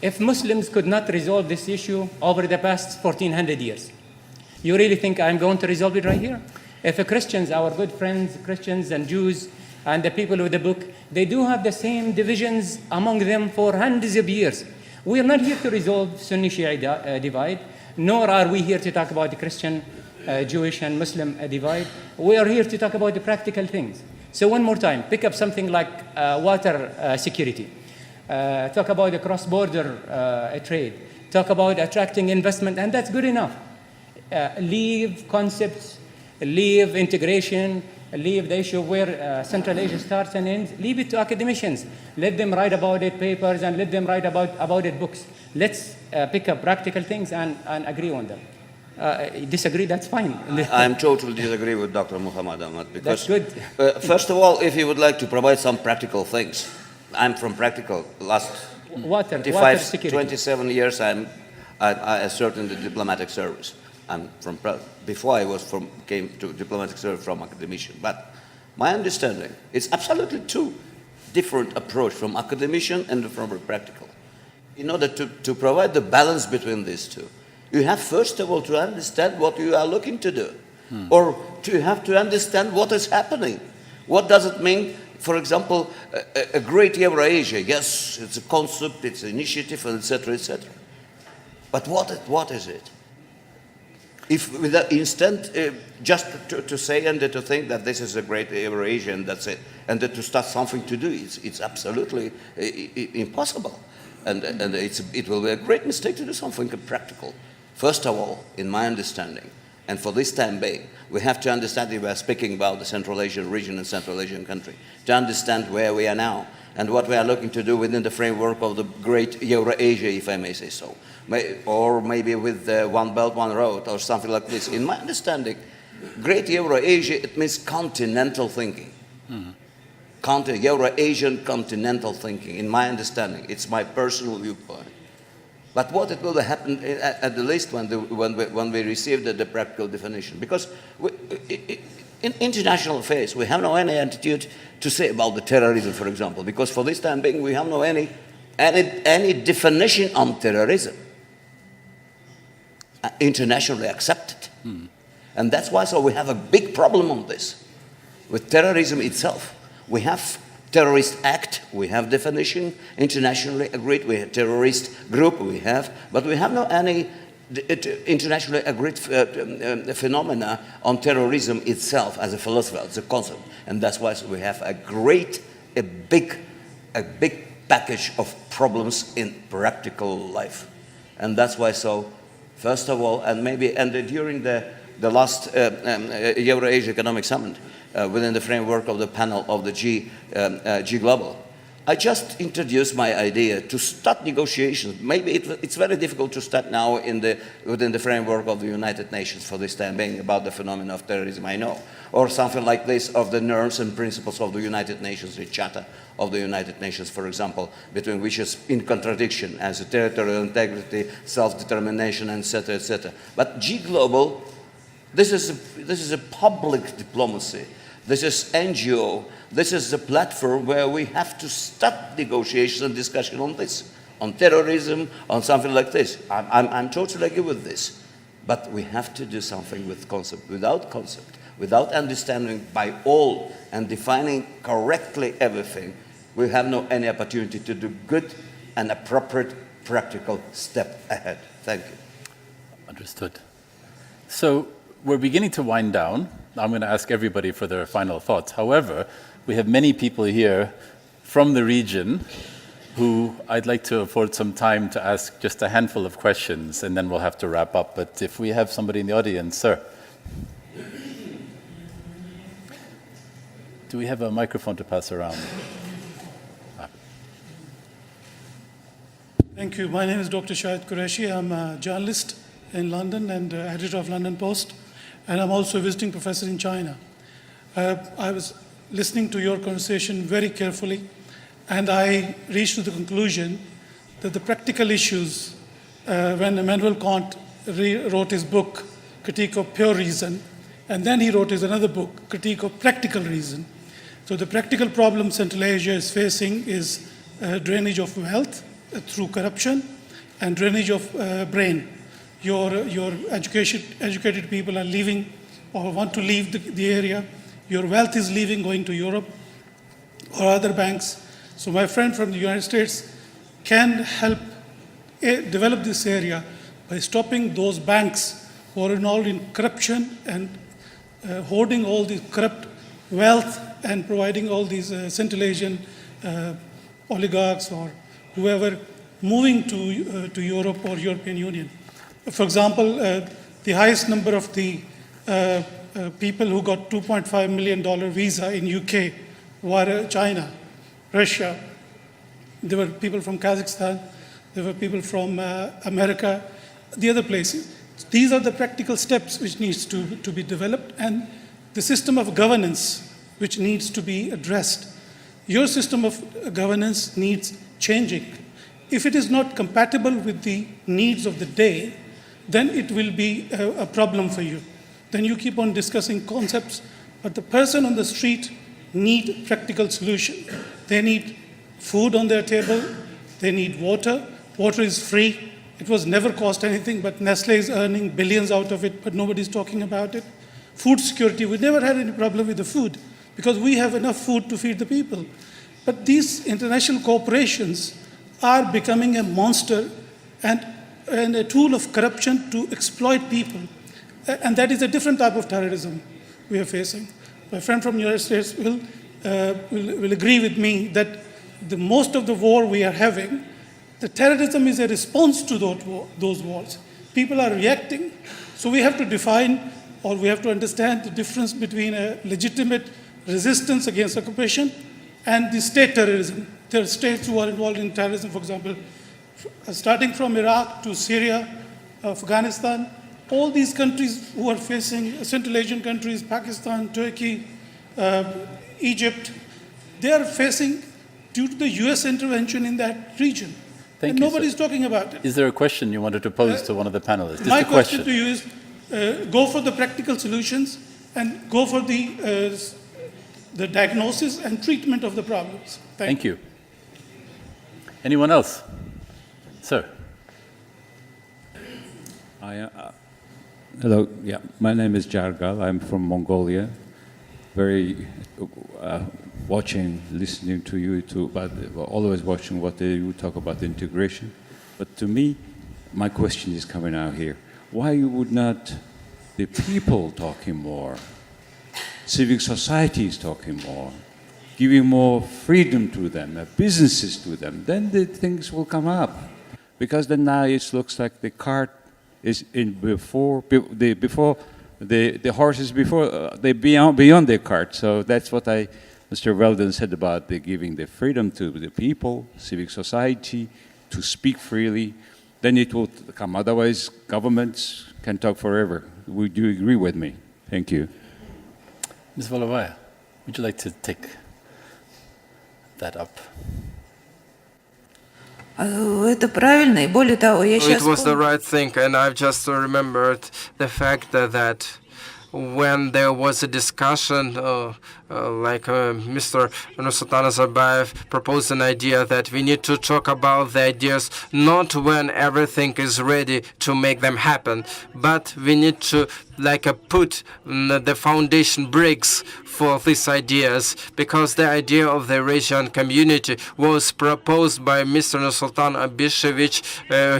If Muslims could not resolve this issue over the past 1400 years, you really think I'm going to resolve it right here? If Christians, our good friends, Christians and Jews, and the people with the book, they do have the same divisions among them for hundreds of years. We are not here to resolve Sunni-Shia divide, nor are we here to talk about the Christian, Jewish, and Muslim divide. We are here to talk about the practical things. So one more time, pick up something like water security. Talk about the cross-border trade. Talk about attracting investment, and that's good enough. Leave concepts, leave integration, leave the issue where Central Asia starts and ends. Leave it to academicians. Let them write about it, papers, and let them write about it, books. Let's pick up practical things and agree on them. Disagree, that's fine. I'm totally disagree with Dr. Muhammad Ahmad because, that's good. First of all, if you would like to provide some practical things, I'm from practical. Last water 25, security. 27 years, I served in the diplomatic service. I'm from before I came to diplomatic service from academician. But my understanding, it's absolutely two different approach from academician and from practical. In order to provide the balance between these two, you have first of all to understand what you are looking to do, or you have to understand what is happening. What does it mean? For example, a great Eurasia. Yes, it's a concept, it's an initiative, etc., etc. But what is it? If with the instant, just to say and to think that this is a great Eurasia and that's it, and to start something to do, it's absolutely impossible. And it will be a great mistake to do something practical. First of all, in my understanding, and for this time being, we have to understand that we are speaking about the Central Asian region and Central Asian country, to understand where we are now and what we are looking to do within the framework of the great Eurasia, if I may say so. Or maybe with One Belt, One Road, or something like this. In my understanding, great Eurasia, it means continental thinking. Eurasian continental thinking, in my understanding. It's my personal viewpoint. But what it will happen at the least when we receive the practical definition? Because in international affairs, we have no any attitude to say about the terrorism, for example, because for this time being, we have no any definition on terrorism internationally accepted. And that's why so we have a big problem on this. With terrorism itself, we have terrorist act, we have definition, internationally agreed, we have terrorist group, but we have no any internationally agreed phenomena on terrorism itself as a philosophy, as a concept. And that's why we have a big package of problems in practical life. And that's why so, first of all, and during the last Eurasia Economic Summit, within the framework of the panel of the G Global, I just introduced my idea to start negotiations. Maybe it's very difficult to start now within the framework of the United Nations for this time being about the phenomenon of terrorism, I know. Or something like this of the norms and principles of the United Nations, the Charter of the United Nations, for example, between which is in contradiction as a territorial integrity, self-determination, etc., etc. But G Global, this is a public diplomacy. This is NGO. This is the platform where we have to start negotiations and discussion on this, on terrorism, on something like this. I'm totally agree with this. But we have to do something with concept, without understanding by all and defining correctly everything, we have no any opportunity to do good and appropriate practical step ahead. Thank you. Understood. So we're beginning to wind down. I'm going to ask everybody for their final thoughts. However, we have many people here from the region who I'd like to afford some time to ask just a handful of questions, and then we'll have to wrap up. But if we have somebody in the audience, sir. Do we have a microphone to pass around? Thank you. My name is Dr. Shahid Qureshi. I'm a journalist in London and editor of London Post, and I'm also a visiting professor in China. I was listening to your conversation very carefully, and I reached to the conclusion that the practical issues, when Immanuel Kant wrote his book, Critique of Pure Reason, and then he wrote another book, Critique of Practical Reason, So the practical problem Central Asia is facing is drainage of wealth through corruption and drainage of brain. Your educated people are leaving or want to leave the area. Your wealth is leaving, going to Europe or other banks. So my friend from the United States can help develop this area by stopping those banks who are involved in corruption and hoarding all the corrupt wealth and providing all these Central Asian oligarchs or whoever moving to Europe or European Union. For example, the highest number of the people who got $2.5 million visa in UK were China, Russia. There were people from Kazakhstan, there were people from America, the other places. These are the practical steps which needs to be developed, and the system of governance which needs to be addressed. Your system of governance needs changing. If it is not compatible with the needs of the day, then it will be a problem for you. Then you keep on discussing concepts, but the person on the street need practical solution. They need food on their table, they need water. Water is free. It was never cost anything, but Nestle is earning billions out of it, but nobody's talking about it. Food security, we never had any problem with the food because we have enough food to feed the people. But these international corporations are becoming a monster and a tool of corruption to exploit people. And that is a different type of terrorism we are facing. My friend from the United States will agree with me that the most of the war we are having, the terrorism is a response to those wars. People are reacting. So we have to define, or we have to understand the difference between a legitimate resistance against occupation and the state terrorism. There are states who are involved in terrorism, for example, starting from Iraq to Syria, Afghanistan, all these countries who are facing, Central Asian countries, Pakistan, Turkey, Egypt, they are facing due to the US intervention in that region. Thank and you, nobody's sir. talking about it. Is there a question you wanted to pose to one of the panelists? Just My a question to you is, go for the practical solutions and go for the diagnosis and treatment of the problems. Thank you. Anyone else? Sir. Hello, yeah, my name is Jargal. I'm from Mongolia. Very listening to you, but always watching what you talk about integration. But to me, my question is coming out here. Why would not the people talking more, civic societies talking more, giving more freedom to them, businesses to them, then the things will come up. Because then now it looks like the cart is in the horse is beyond the cart. So that's what Mr. Weldon said about giving the freedom to the people, civic society, to speak freely. Then it will come. Otherwise, governments can talk forever. Would you agree with me? Thank you. Ms. Volovaya, would you like to take that up? Это правильно, и более того, я сейчас... It was the right thing, and I've just remembered the fact that when there was a discussion, Mr. Nursultan Nazarbayev proposed an idea that we need to talk about the ideas not when everything is ready to make them happen, but we need to put the foundation bricks for these ideas, because the idea of the Eurasian community was proposed by Mr. Nursultan Abishevich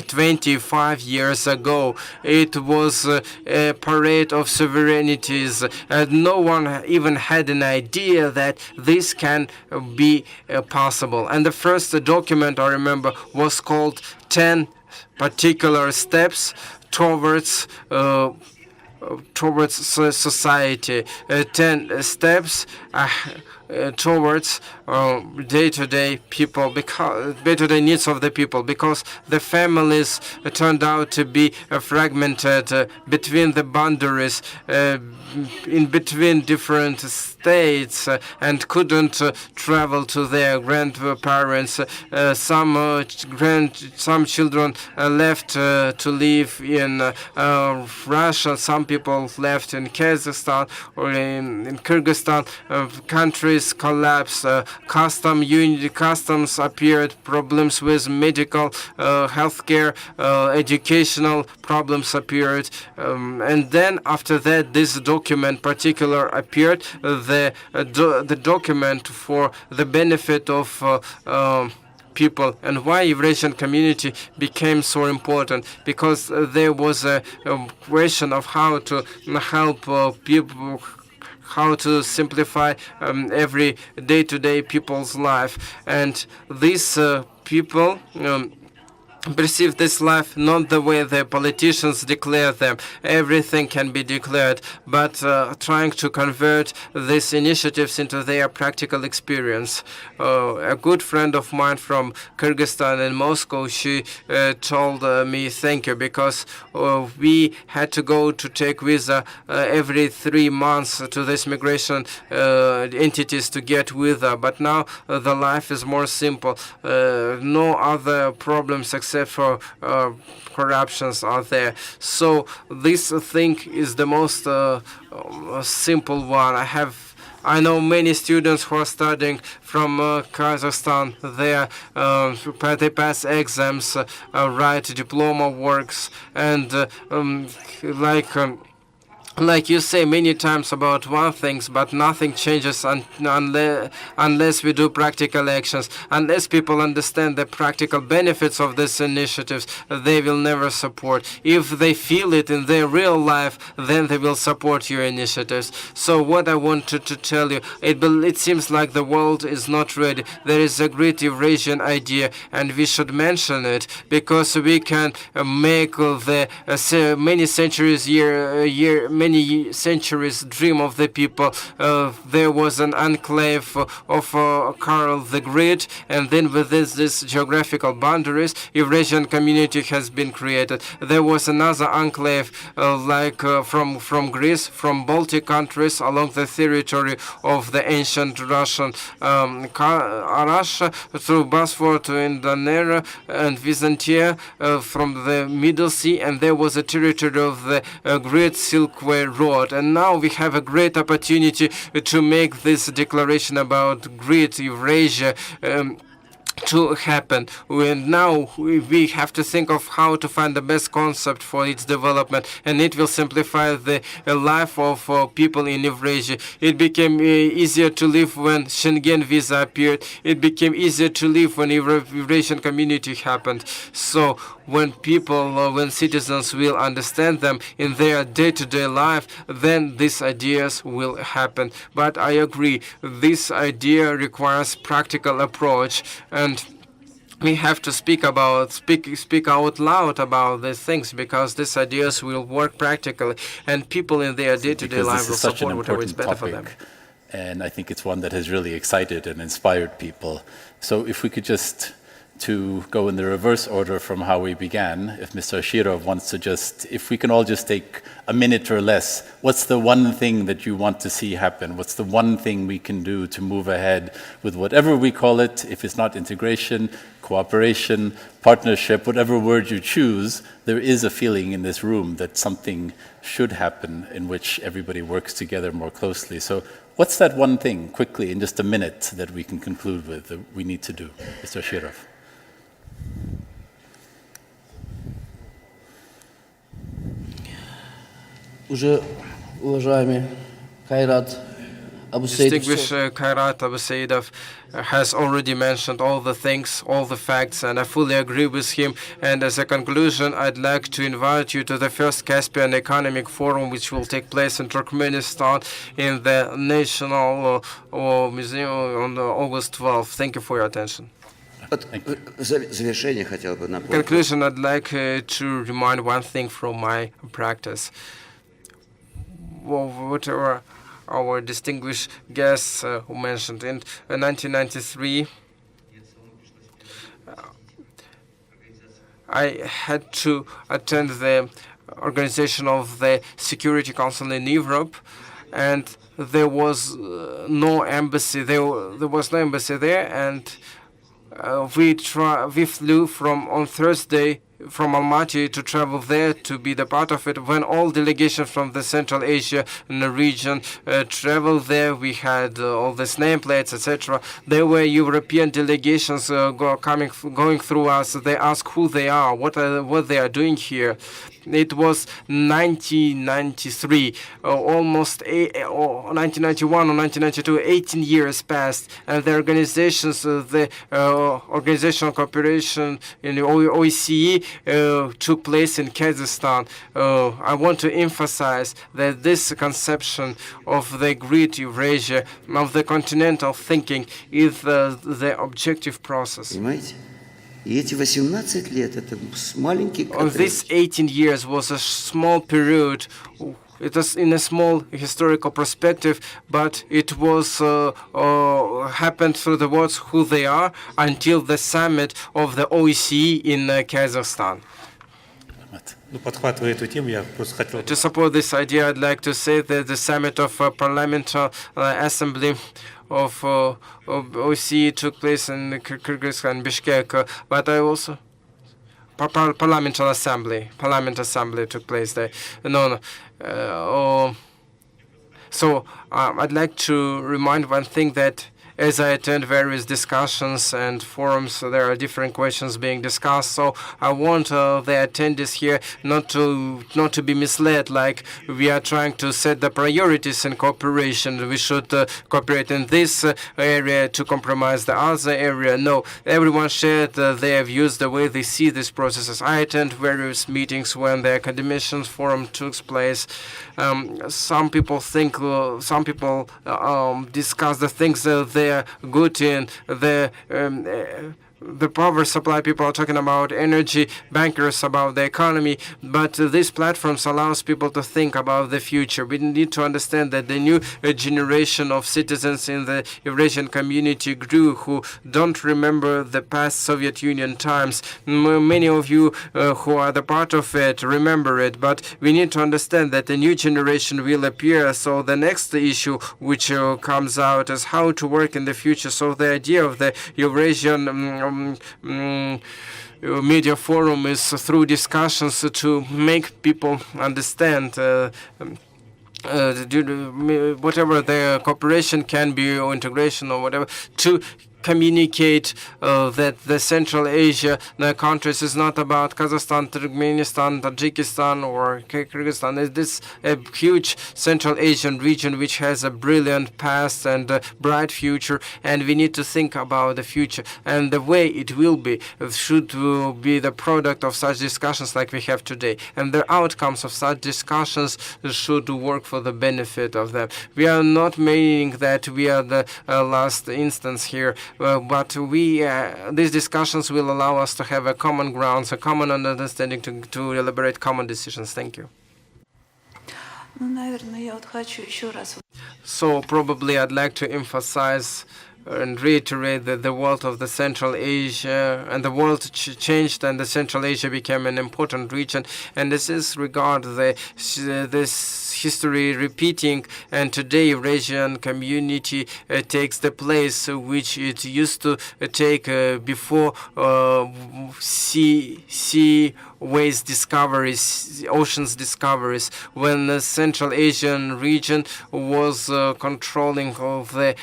25 years ago. It was a parade of sovereignties, and no one even had an idea that this can be possible. And the first document, I remember, was called 10 particular steps towards society, 10 steps towards day-to-day people, because day-to-day needs of the people, because the families turned out to be fragmented between the boundaries, in between different states, and couldn't travel to their grandparents. Some children left to live in Russia. Some people left in Kazakhstan or in Kyrgyzstan, countries countries collapsed, customs appeared, problems with medical, healthcare, educational problems appeared, and then after that this document particular appeared, the document for the benefit of people. And why Eurasian community became so important? Because there was a question of how to help people, how to simplify every day-to-day people's life. And these people perceive this life not the way the politicians declare them. Everything can be declared, but trying to convert these initiatives into their practical experience. A good friend of mine from Kyrgyzstan in Moscow, she told me thank you, because we had to go to take visa every 3 months to this migration entities to get visa, but now the life is more simple. No other problems except for corruptions are there. So this thing is the most simple one. I know many students who are studying from Kazakhstan. They pass exams, write diploma works, and like you say many times about one thing, but nothing changes unless we do practical actions. Unless people understand the practical benefits of these initiatives, they will never support. If they feel it in their real life, then they will support your initiatives. So what I wanted to tell you, it seems like the world is not ready. There is a great Eurasian idea, and we should mention it, because we can make the many centuries dream of the people. There was an enclave of Karl the Great, and then within these geographical boundaries, Eurasian community has been created. There was another enclave from Greece, from Baltic countries along the territory of the ancient Russian Russia, through Bosphor to Indonesia and Byzantia, from the Middle Sea, and there was a territory of the Great Silkway Road. And now we have a great opportunity to make this declaration about Great Eurasia to happen. And now we have to think of how to find the best concept for its development, and it will simplify the life of people in Eurasia. It became easier to live when Schengen visa appeared. It became easier to live when Eurasian community happened. So when when citizens will understand them in their day-to-day life, then these ideas will happen. But I agree, this idea requires practical approach, and we have to speak out loud about these things, because these ideas will work practically, and people in their day-to-day life will support whatever is better for them. And I think it's one that has really excited and inspired people. So if we could just, to go in the reverse order from how we began, if Mr. Ashirov wants to if we can all just take a minute or less, what's the one thing that you want to see happen? What's the one thing we can do to move ahead with whatever we call it, if it's not integration, cooperation, partnership, whatever word you choose, there is a feeling in this room that something should happen in which everybody works together more closely. So what's that one thing, quickly, in just a minute, that we can conclude with, that we need to do? Mr. Ashirov. Distinguished Kairat Abu Saidov has already mentioned all the things, all the facts, and I fully agree with him. And as a conclusion, I'd like to invite you to the first Caspian Economic Forum, which will take place in Turkmenistan in the National Museum on August 12th. Thank you for your attention. In conclusion, I'd like to remind one thing from my practice. Whatever our distinguished guests who mentioned, in 1993, I had to attend the organization of the Security Council in Europe, and there was no embassy. There was no embassy there, and we flew on Thursday from Almaty to travel there to be the part of it. When all delegations from the Central Asia region traveled there, we had all these nameplates, etc. There were European delegations going through us. They asked who they are, what they are doing here. It was 1993, almost 1991 or 1992, 18 years passed, and the organizations, the organizational cooperation in the OSCE took place in Kazakhstan. I want to emphasize that this conception of the great Eurasia, of the continental thinking, is the objective process. И эти 18 лет это маленький This 18 years was a small period. It was in a small historical perspective, but it was happened through the words who they are until the summit of the OSCE in Kazakhstan. To support this idea, I'd like to say that the summit of Parliamentary Assembly of OSCE took place in Kyrgyzstan, Bishkek, but I also Parliament Assembly took place there. So I'd like to remind one thing, that as I attend various discussions and forums, there are different questions being discussed. So I want the attendees here not to be misled, like we are trying to set the priorities in cooperation. We should cooperate in this area to compromise the other area. No, everyone shared their views, the way they see these processes. I attend various meetings when the academicians forum took place. Some people think, some people discuss the things that they are good in. The power supply people are talking about energy, bankers about the economy, but these platforms allows people to think about the future. We need to understand that the new generation of citizens in the Eurasian community grew, who don't remember the past Soviet Union times. Many of you who are the part of it remember it, but we need to understand that a new generation will appear. So the next issue which comes out is how to work in the future. So the idea of the Eurasian media forum is through discussions to make people understand whatever the cooperation can be, or integration or whatever, to communicate that the Central Asia countries is not about Kazakhstan, Turkmenistan, Tajikistan, or Kyrgyzstan. It is a huge Central Asian region which has a brilliant past and a bright future, and we need to think about the future. And the way it will be should be the product of such discussions like we have today. And the outcomes of such discussions should work for the benefit of them. We are not meaning that we are the last instance here. But these discussions will allow us to have a common ground, a common understanding to elaborate common decisions. Thank you. So probably I'd like to emphasize and reiterate that the world of the Central Asia and the world changed, and the Central Asia became an important region. And this is regard this history repeating, and today Eurasian community takes the place which it used to take before sea ways discoveries, oceans discoveries, when the Central Asian region was controlling of the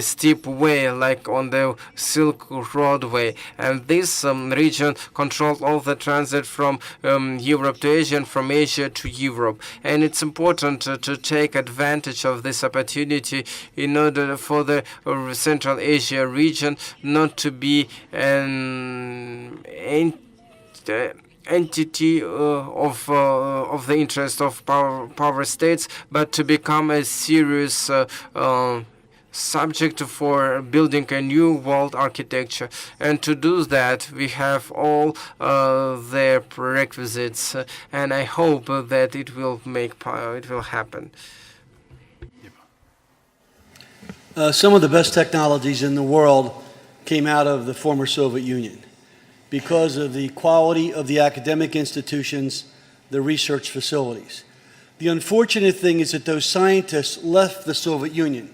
steep way, like on the Silk Road way, and this region controlled all the transit from Europe to Asia and from Asia to Europe. And it's important to take advantage of this opportunity in order for the Central Asia region not to be an entity of the interest of power states, but to become a serious subject for building a new world architecture. And to do that, we have all the prerequisites, and I hope that it will happen. Some of the best technologies in the world came out of the former Soviet Union because of the quality of the academic institutions, the research facilities. The unfortunate thing is that those scientists left the Soviet Union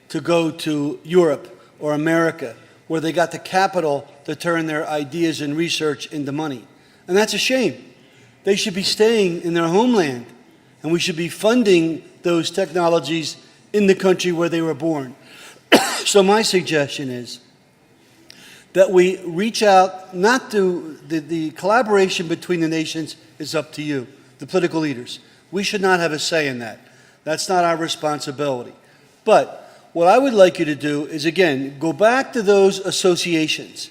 to go to Europe or America, where they got the capital to turn their ideas and research into money. And that's a shame. They should be staying in their homeland, and we should be funding those technologies in the country where they were born. So my suggestion is that we reach out, not to, the collaboration between the nations is up to you, the political leaders. We should not have a say in that. That's not our responsibility. But what I would like you to do is, again, go back to those associations,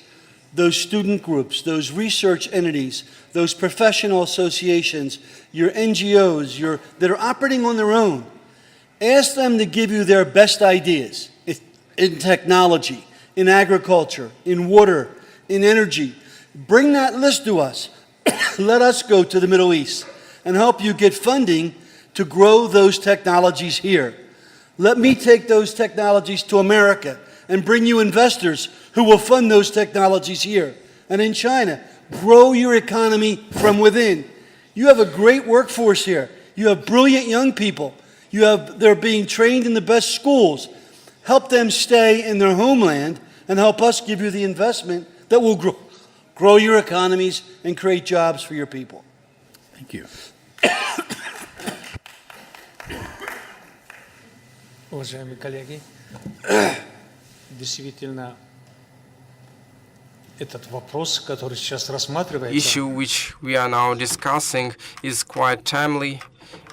those student groups, those research entities, those professional associations, your NGOs that are operating on their own. Ask them to give you their best ideas in technology, in agriculture, in water, in energy. Bring that list to us. Let us go to the Middle East and help you get funding to grow those technologies here. Let me take those technologies to America and bring you investors who will fund those technologies here. And in China, grow your economy from within. You have a great workforce here. You have brilliant young people. They're being trained in the best schools. Help them stay in their homeland and help us give you the investment that will grow your economies and create jobs for your people. Thank you. Уважаемые коллеги, действительно, этот вопрос, который сейчас рассматривается, issue which we are now discussing is quite timely,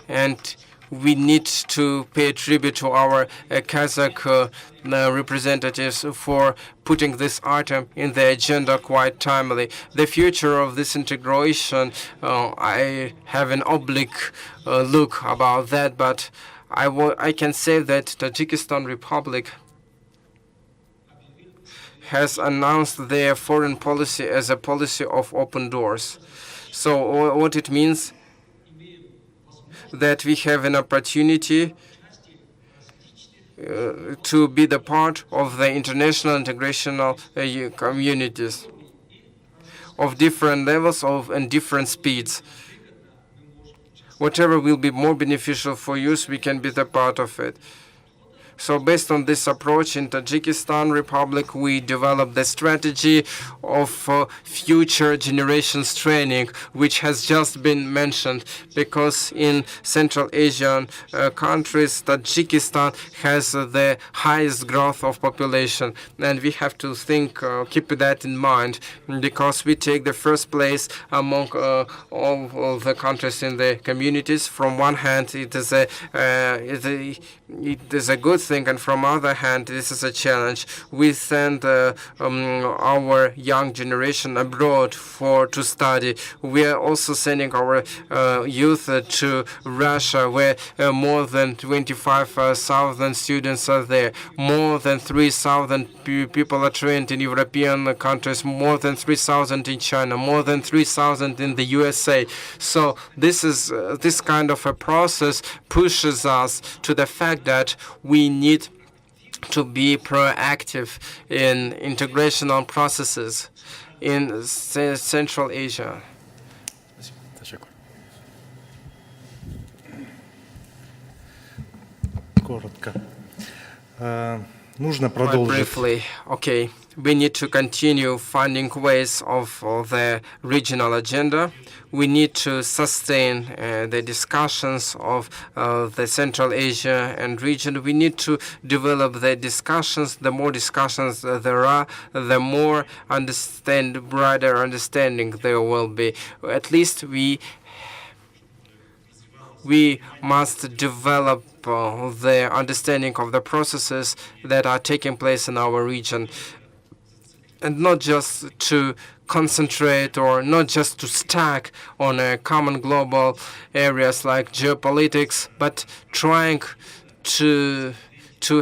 and we need to pay tribute to our Kazakh representatives for putting this item in the agenda quite timely. The future of this integration, I have an oblique look about that, but I can say that Tajikistan Republic has announced their foreign policy as a policy of open doors. So what it means, that we have an opportunity to be the part of the international integrational communities of different levels and different speeds. Whatever will be more beneficial for you, we can be the part of it. So based on this approach in Tajikistan Republic, we developed the strategy of future generations training, which has just been mentioned, because in Central Asian countries, Tajikistan has the highest growth of population. And we have to keep that in mind, because we take the first place among all the countries in the communities. From one hand, it is a good thing, and from other hand, this is a challenge. We send our young generation abroad to study. We are also sending our youth to Russia, where more than 25,000 students are there. More than 3,000 people are trained in European countries, more than 3,000 in China, more than 3,000 in the USA. So this kind of a process pushes us to the fact that we need to be proactive in integrational processes in Central Asia. Коротко. Нужно продолжить. Briefly, okay. We need to continue finding ways of the regional agenda. We need to sustain the discussions of the Central Asia and region. We need to develop the discussions. The more discussions there are, the more brighter understanding there will be. At least we must develop the understanding of the processes that are taking place in our region, and not just to concentrate or not just to stack on common global areas like geopolitics, but trying to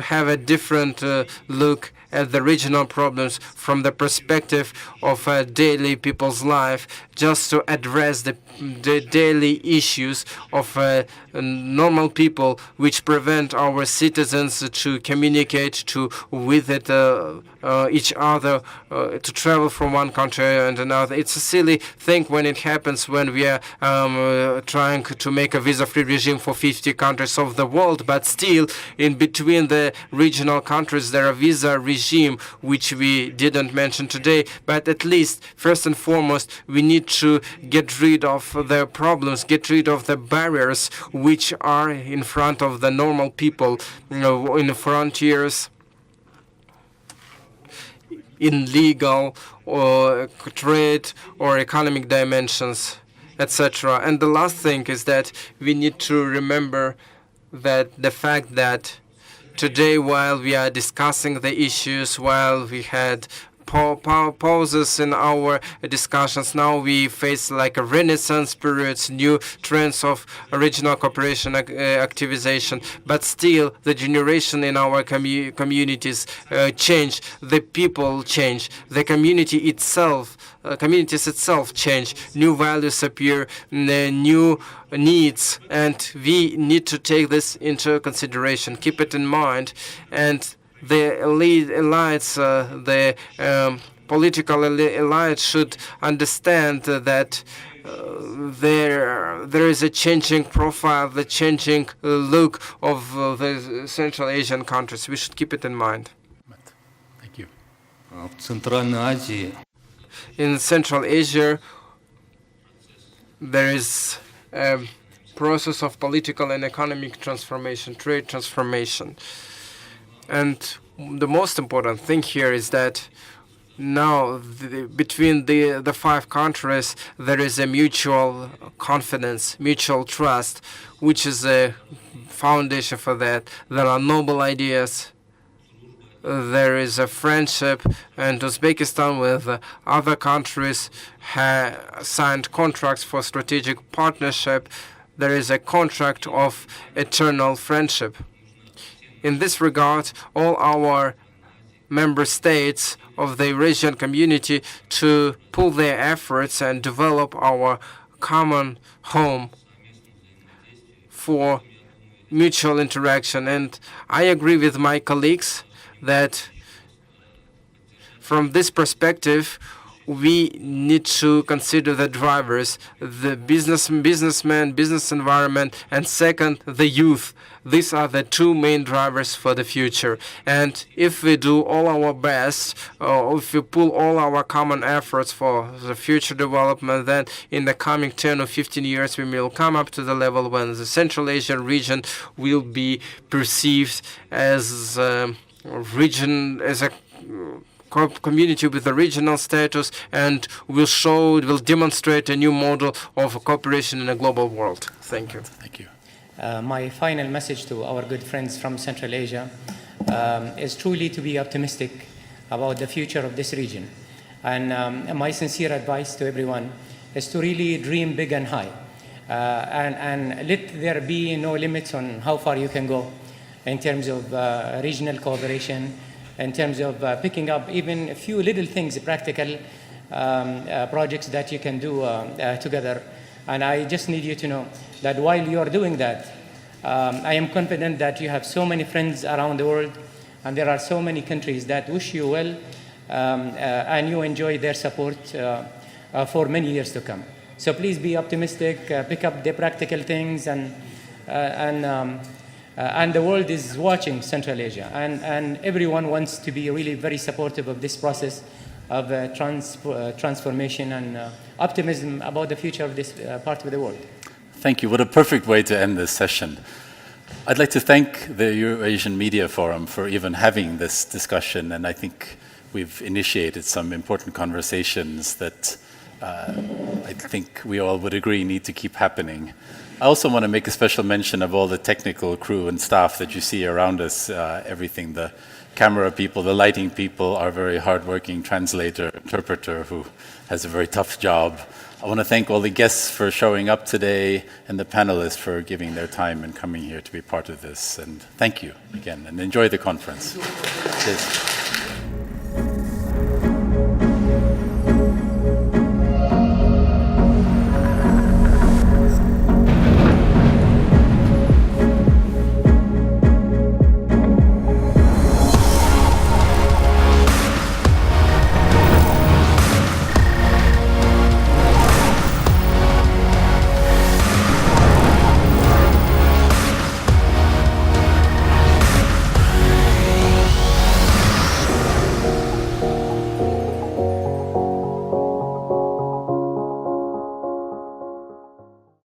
have a different look at the regional problems from the perspective of daily people's life, just to address the daily issues of normal people, which prevent our citizens to communicate with each other, to travel from one country and another. It's a silly thing when it happens when we are trying to make a visa-free regime for 50 countries of the world, but still in between the regional countries there are visa regimes regime, which we didn't mention today, but at least, first and foremost, we need to get rid of the problems, get rid of the barriers which are in front of the normal people, in the frontiers, in legal or trade or economic dimensions, etc. And the last thing is that we need to remember that the fact that today, while we are discussing the issues, while we had pauses in our discussions, now we face like a renaissance periods, new trends of regional cooperation activization, but still the generation in our communities change, the people change, the communities itself change, new values appear, new needs, and we need to take this into consideration, keep it in mind. And the elites, the political elites should understand that there is a changing profile, the changing look of the Central Asian countries. We should keep it in mind. Thank you. In Central Asia, there is a process of political and economic transformation, trade transformation. And the most important thing here is that now between the five countries, there is a mutual confidence, mutual trust, which is a foundation for that. There are noble ideas. There is a friendship, and Uzbekistan with other countries has signed contracts for strategic partnership. There is a contract of eternal friendship. In this regard, all our member states of the Eurasian community to pool their efforts and develop our common home for mutual interaction. And I agree with my colleagues that from this perspective, we need to consider the drivers, the businessmen, business environment, and second, the youth. These are the two main drivers for the future. And if we do all our best, or if we pull all our common efforts for the future development, then in the coming 10 or 15 years, we will come up to the level when the Central Asian region will be perceived as a region, as a community with a regional status, and will demonstrate a new model of cooperation in a global world. Thank you. Thank you. My final message to our good friends from Central Asia is truly to be optimistic about the future of this region. And my sincere advice to everyone is to really dream big and high. And let there be no limits on how far you can go in terms of regional cooperation, in terms of picking up even a few little things, practical projects that you can do together. And I just need you to know that while you are doing that, I am confident that you have so many friends around the world, and there are so many countries that wish you well, and you enjoy their support for many years to come. So please be optimistic, pick up the practical things, and the world is watching Central Asia, and everyone wants to be really very supportive of this process of transformation and optimism about the future of this part of the world. Thank you. What a perfect way to end this session. I'd like to thank the Eurasian Media Forum for even having this discussion, and I think we've initiated some important conversations that I think we all would agree need to keep happening. I also want to make a special mention of all the technical crew and staff that you see around us, everything, the camera people, the lighting people, our very hardworking translator, interpreter who has a very tough job. I want to thank all the guests for showing up today and the panelists for giving their time and coming here to be part of this. And thank you again, and enjoy the conference. Cheers.